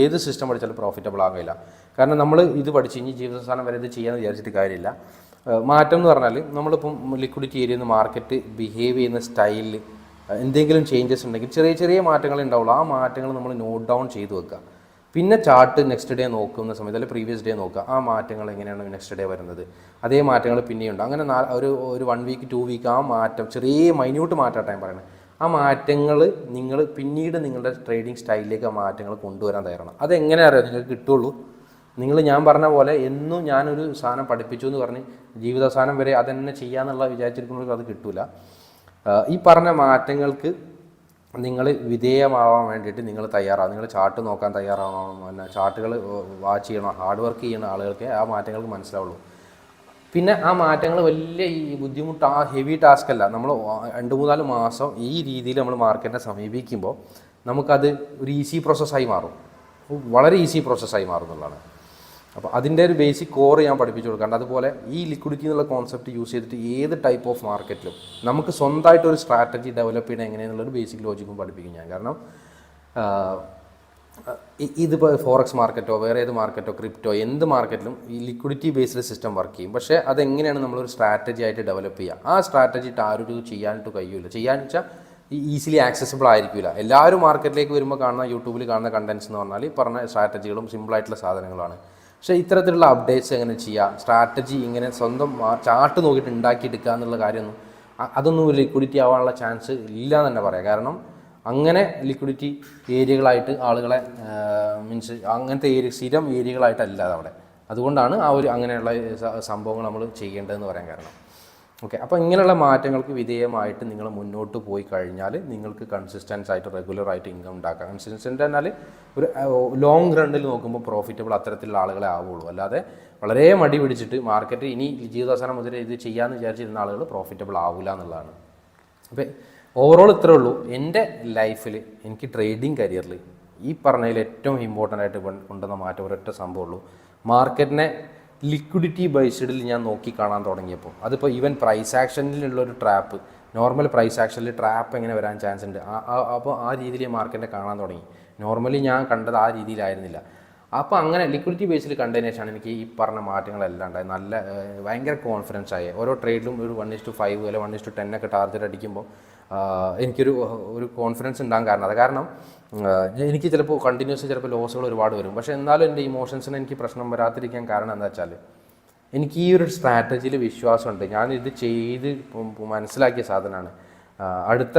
S1: ഏത് സിസ്റ്റം പഠിച്ചാലും പ്രോഫിറ്റബിൾ ആകില്ല. കാരണം നമ്മൾ ഇത് പഠിച്ച് കഴിഞ്ഞ് ജീവിതസാധനം വരെ ഇത് ചെയ്യാമെന്ന് വിചാരിച്ചിട്ട് കാര്യമില്ല. മാറ്റം എന്ന് പറഞ്ഞാൽ, നമ്മളിപ്പം ലിക്വിഡിറ്റി ഏരിയയിൽ നിന്ന് മാർക്കറ്റ് ബിഹേവ് ചെയ്യുന്ന സ്റ്റൈലിൽ എന്തെങ്കിലും ചേഞ്ചസ് ഉണ്ടെങ്കിൽ ചെറിയ ചെറിയ മാറ്റങ്ങൾ ഉണ്ടാവുള്ളൂ. ആ മാറ്റങ്ങൾ നമ്മൾ നോട്ട് ഡൗൺ ചെയ്ത് വെക്കുക. പിന്നെ ചാർട്ട് നെക്സ്റ്റ് ഡേ നോക്കുന്ന സമയത്ത്, അല്ലെങ്കിൽ പ്രീവിയസ് ഡേ നോക്കുക, ആ മാറ്റങ്ങൾ എങ്ങനെയാണ് നെക്സ്റ്റ് ഡേ വരുന്നത്, അതേ മാറ്റങ്ങൾ പിന്നെയുണ്ട്. അങ്ങനെ ഒരു 1 വീക്ക് 2 വീക്ക് ആ മാറ്റം, ചെറിയ മൈന്യൂട്ട് മാറ്റമായിട്ട് ഞാൻ പറയുന്നത്, ആ മാറ്റങ്ങൾ നിങ്ങൾ പിന്നീട് നിങ്ങളുടെ ട്രേഡിംഗ് സ്റ്റൈലിലേക്ക് ആ മാറ്റങ്ങൾ കൊണ്ടുവരാൻ തയ്യാറാണ്. അതെങ്ങനെയാണ് അറിയാം നിങ്ങൾക്ക് കിട്ടുള്ളൂ. ഞാൻ പറഞ്ഞ പോലെ എന്നും ഞാനൊരു സാധനം പഠിപ്പിച്ചു എന്ന് പറഞ്ഞ് ജീവിതസാധനം വരെ അതെന്നെ ചെയ്യാമെന്നുള്ള വിചാരിച്ചിരിക്കുന്നത് അത് കിട്ടില്ല. ഈ പറഞ്ഞ മാറ്റങ്ങൾക്ക് നിങ്ങൾ വിധേയമാവാൻ വേണ്ടിയിട്ട് നിങ്ങൾ തയ്യാറാവും. നിങ്ങൾ ചാർട്ട് നോക്കാൻ തയ്യാറാവണം, പിന്നെ ചാർട്ടുകൾ വാച്ച് ചെയ്യണം, ഹാർഡ് വർക്ക് ചെയ്യുന്ന ആളുകൾക്ക് ആ മാറ്റങ്ങൾക്ക് മനസ്സിലാവുള്ളൂ. പിന്നെ ആ മാറ്റങ്ങൾ വലിയ ഈ ബുദ്ധിമുട്ട്, ആ ഹെവി ടാസ്ക് അല്ല. നമ്മൾ 2-3 മാസം ഈ രീതിയിൽ നമ്മൾ മാർക്കറ്റിനെ സമീപിക്കുമ്പോൾ നമുക്കത് ഒരു ഈസി പ്രോസസ്സായി മാറും, വളരെ ഈസി പ്രോസസ്സായി മാറും എന്നുള്ളതാണ്. അപ്പോൾ അതിൻ്റെ ഒരു ബേസിക് കോർ ഞാൻ പഠിപ്പിച്ചു കൊടുക്കാറുണ്ട്. അതുപോലെ ഈ ലിക്വിഡിറ്റി എന്നുള്ള കോൺസെപ്റ്റ് യൂസ് ചെയ്തിട്ട് ഏത് ടൈപ്പ് ഓഫ് മാർക്കറ്റിലും നമുക്ക് സ്വന്തമായിട്ടൊരു സ്ട്രാറ്റജി ഡെവലപ്പ് ചെയ്യണം എങ്ങനെയെന്നുള്ളൊരു ബേസിക് ലോജിക്കും പഠിപ്പിക്കും ഞാൻ. കാരണം ഇതിപ്പോൾ ഫോറക്സ് മാർക്കറ്റോ വേറെ ഏത് മാർക്കറ്റോ ക്രിപ്റ്റോ എന്ത് മാർക്കറ്റിലും ഈ ലിക്വിഡിറ്റി ബേസ്ഡ് സിസ്റ്റം വർക്ക് ചെയ്യും. പക്ഷേ അതെങ്ങനെയാണ് നമ്മളൊരു സ്ട്രാറ്റജി ആയിട്ട് ഡെവലപ്പ് ചെയ്യുക, ആ സ്ട്രാറ്റജി ആരും ഇത് ചെയ്യാനായിട്ട് കഴിയില്ല. ചെയ്യാന്ന് വെച്ചാൽ ഈസിലി ആക്സസിബിൾ ആയിരിക്കില്ല. എല്ലാവരും മാർക്കറ്റിലേക്ക് വരുമ്പോൾ കാണുന്ന യൂട്യൂബിൽ കാണുന്ന കണ്ടൻസ് എന്ന് പറഞ്ഞാൽ ഈ പറഞ്ഞ സ്ട്രാറ്റജികളും സിമ്പിളായിട്ടുള്ള സാധനങ്ങളാണ്. പക്ഷേ ഇത്തരത്തിലുള്ള അപ്ഡേറ്റ്സ് എങ്ങനെ ചെയ്യുക, സ്ട്രാറ്റജി ഇങ്ങനെ സ്വന്തം ചാർട്ട് നോക്കിയിട്ട് ഉണ്ടാക്കിയെടുക്കുക എന്നുള്ള കാര്യമൊന്നും അതൊന്നും ലിക്വിഡിറ്റി ആവാനുള്ള ചാൻസ് ഇല്ല എന്ന് തന്നെ പറയാം. കാരണം അങ്ങനെ ലിക്വിഡിറ്റി ഏരിയകളായിട്ട് ആളുകളെ മീൻസ് അങ്ങനത്തെ സ്ഥിരം ഏരിയകളായിട്ടല്ല അവിടെ. അതുകൊണ്ടാണ് അങ്ങനെയുള്ള സംഭവങ്ങൾ നമ്മൾ ചെയ്യേണ്ടതെന്ന് പറയാൻ കാരണം. ഓക്കെ, അപ്പോൾ ഇങ്ങനെയുള്ള മാറ്റങ്ങൾക്ക് വിധേയമായിട്ട് നിങ്ങൾ മുന്നോട്ട് പോയി കഴിഞ്ഞാൽ നിങ്ങൾക്ക് കൺസിസ്റ്റൻസ് ആയിട്ട് റെഗുലറായിട്ട് ഇൻകം ഉണ്ടാക്കാം. കൺസിസ്റ്റൻ്റ് എന്നാൽ ഒരു ലോങ് റണ്ണിൽ നോക്കുമ്പോൾ പ്രോഫിറ്റബിൾ അത്തരത്തിലുള്ള ആളുകളെ ആവുള്ളൂ. അല്ലാതെ വളരെ മടി പിടിച്ചിട്ട് മാർക്കറ്റ് ഇനി ജീവിതാവസാനം മുതൽ ഇത് ചെയ്യാമെന്ന് വിചാരിച്ചിരുന്ന ആളുകൾ പ്രോഫിറ്റബിൾ ആവില്ല എന്നുള്ളതാണ്. അപ്പോൾ ഓവറോൾ ഇത്രേ ഉള്ളൂ. എൻ്റെ ലൈഫിൽ എനിക്ക് ട്രേഡിങ് കരിയറിൽ ഈ പറഞ്ഞതിൽ ഏറ്റവും ഇമ്പോർട്ടൻ്റ് ആയിട്ട് കൊണ്ടുവന്ന മാറ്റം ഒരൊറ്റ സംഭവമുള്ളൂ. മാർക്കറ്റിനെ ലിക്വിഡിറ്റി ബേസ്ഡിൽ ഞാൻ നോക്കി കാണാൻ തുടങ്ങിയപ്പോൾ, അതിപ്പോൾ ഈവൻ പ്രൈസ് ആക്ഷനിലുള്ളൊരു ട്രാപ്പ്, നോർമൽ പ്രൈസ് ആക്ഷനിൽ ട്രാപ്പ് എങ്ങനെ വരാൻ ചാൻസ് ഉണ്ട്, അപ്പോൾ ആ രീതിയിൽ മാർക്കറ്റിനെ കാണാൻ തുടങ്ങി. നോർമലി ഞാൻ കണ്ടത് ആ രീതിയിലായിരുന്നില്ല. അപ്പോൾ അങ്ങനെ ലിക്വിഡിറ്റി ബേസിൽ കണ്ടതിന് ശേഷമാണ് എനിക്ക് ഈ പറഞ്ഞ മാറ്റങ്ങളെല്ലാം ഉണ്ടായത്. ഭയങ്കര കോൺഫിഡൻസ് ആയി. ഓരോ ട്രേഡിലും ഒരു 1:5 അല്ലെങ്കിൽ 1:10 ഒക്കെ ടാർഗറ്റ് അടിക്കുമ്പോൾ ഒരു കോൺഫിഡൻസ് ഉണ്ടാകാൻ കാരണം അത്. കാരണം എനിക്ക് ചിലപ്പോൾ കണ്ടിന്യൂസ് ചിലപ്പോൾ ലോസുകൾ ഒരുപാട് വരും. പക്ഷേ എന്നാലും എൻ്റെ ഇമോഷൻസിന് എനിക്ക് പ്രശ്നം വരാതിരിക്കാൻ കാരണം എന്താ വെച്ചാൽ എനിക്ക് ഈ ഒരു സ്ട്രാറ്റജിയിൽ വിശ്വാസമുണ്ട്. ഞാനിത് ചെയ്ത് മനസ്സിലാക്കിയ സാധനമാണ്. അടുത്ത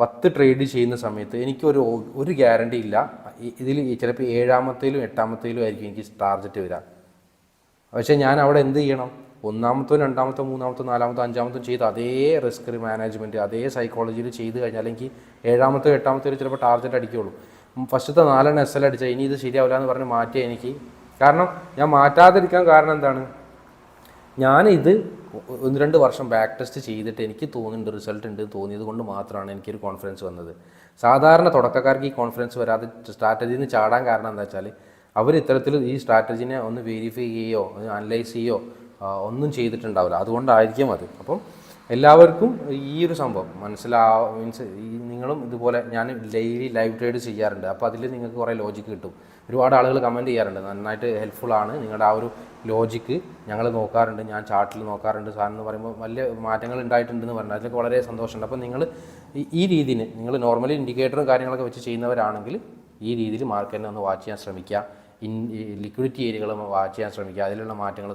S1: 10 ട്രേഡ് ചെയ്യുന്ന സമയത്ത് എനിക്കൊരു ഗ്യാരണ്ടി ഇല്ല. ഇതിൽ ചിലപ്പോൾ 7-ാമത്തേലും 8-ാമത്തേലും ആയിരിക്കും എനിക്ക് ടാർഗറ്റ് വരിക. പക്ഷേ ഞാൻ അവിടെ എന്ത് ചെയ്യണം, 1-ാമത്തോ 2-ാമത്തോ 3-ാമത്തോ 4-ാമത്തോ 5-ാമത്തോ ചെയ്ത് അതേ റിസ്ക് മാനേജ്മെൻറ്റ് അതേ സൈക്കോളജിയിൽ ചെയ്ത് കഴിഞ്ഞാൽ എനിക്ക് 7-ാമത്തോ 8-ാമത്തോ ചിലപ്പോൾ ടാർഗറ്റ് അടിക്കുകയുള്ളൂ. ഫസ്റ്റത്തെ 4 SL അടിച്ചാൽ ഇനി ഇത് ശരിയാവില്ല എന്ന് പറഞ്ഞ് മാറ്റിയാൽ എനിക്ക്, കാരണം ഞാൻ മാറ്റാതിരിക്കാൻ കാരണം എന്താണ്, ഞാനിത് 1-2 വർഷം ബാക്ക് ടെസ്റ്റ് ചെയ്തിട്ട് എനിക്ക് തോന്നുന്നുണ്ട് റിസൾട്ട് ഉണ്ട് തോന്നിയത് കൊണ്ട് മാത്രമാണ് എനിക്കൊരു കോൺഫിഡൻസ് വന്നത്. സാധാരണ തുടക്കക്കാർക്ക് ഈ കോൺഫിഡൻസ് വരാതെ സ്ട്രാറ്റജിയിൽ നിന്ന് ചാടാൻ കാരണം എന്താ വെച്ചാൽ അവർ ഇത്തരത്തിൽ ഈ സ്ട്രാറ്റജിനെ ഒന്ന് വെരിഫൈ ചെയ്യുകയോ അനലൈസ് ചെയ്യുകയോ ഒന്നും ചെയ്തിട്ടുണ്ടാവില്ല. അതുകൊണ്ടായിരിക്കും അത്. അപ്പം എല്ലാവർക്കും ഈ ഒരു സംഭവം മീൻസ് നിങ്ങളും ഇതുപോലെ ഞാൻ ഡെയിലി ലൈവ് ട്രേഡ് ചെയ്യാറുണ്ട്. അപ്പോൾ അതിൽ നിങ്ങൾക്ക് കുറേ ലോജിക്ക് കിട്ടും. ഒരുപാട് ആളുകൾ കമൻറ്റ് ചെയ്യാറുണ്ട്, നന്നായിട്ട് ഹെൽപ്ഫുള്ളാണ് നിങ്ങളുടെ ആ ഒരു ലോജിക്ക് ഞങ്ങൾ നോക്കാറുണ്ട്, ഞാൻ ചാർട്ടിൽ നോക്കാറുണ്ട് സാർ എന്ന് പറയുമ്പോൾ വലിയ മാറ്റങ്ങൾ ഉണ്ടായിട്ടുണ്ടെന്ന് പറഞ്ഞാൽ അതിലൊക്കെ വളരെ സന്തോഷമുണ്ട്. അപ്പോൾ നിങ്ങൾ ഈ രീതിയിൽ നിങ്ങൾ നോർമലി ഇൻഡിക്കേറ്ററും കാര്യങ്ങളൊക്കെ വെച്ച് ചെയ്യുന്നവരാണെങ്കിൽ ഈ രീതിയിൽ മാർക്കറ്റിനെ ഒന്ന് വാച്ച് ചെയ്യാൻ ശ്രമിക്കുക. ലിക്വിഡിറ്റി ഏരിയകൾ വാച്ച് ചെയ്യാൻ ശ്രമിക്കുക, അതിലുള്ള മാറ്റങ്ങൾ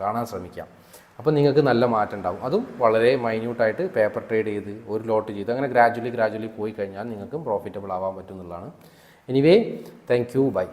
S1: കാണാൻ ശ്രമിക്കുക. അപ്പോൾ നിങ്ങൾക്ക് നല്ല മാറ്റം ഉണ്ടാവും. അതും വളരെ മൈന്യൂട്ടായിട്ട് പേപ്പർ ട്രേഡ് ചെയ്ത് ഒരു ലോട്ട് ചെയ്ത് അങ്ങനെ ഗ്രാജുവലി പോയി കഴിഞ്ഞാൽ നിങ്ങൾക്കും പ്രോഫിറ്റബിൾ ആവാൻ പറ്റും എന്നുള്ളതാണ്. Anyway, thank you, by.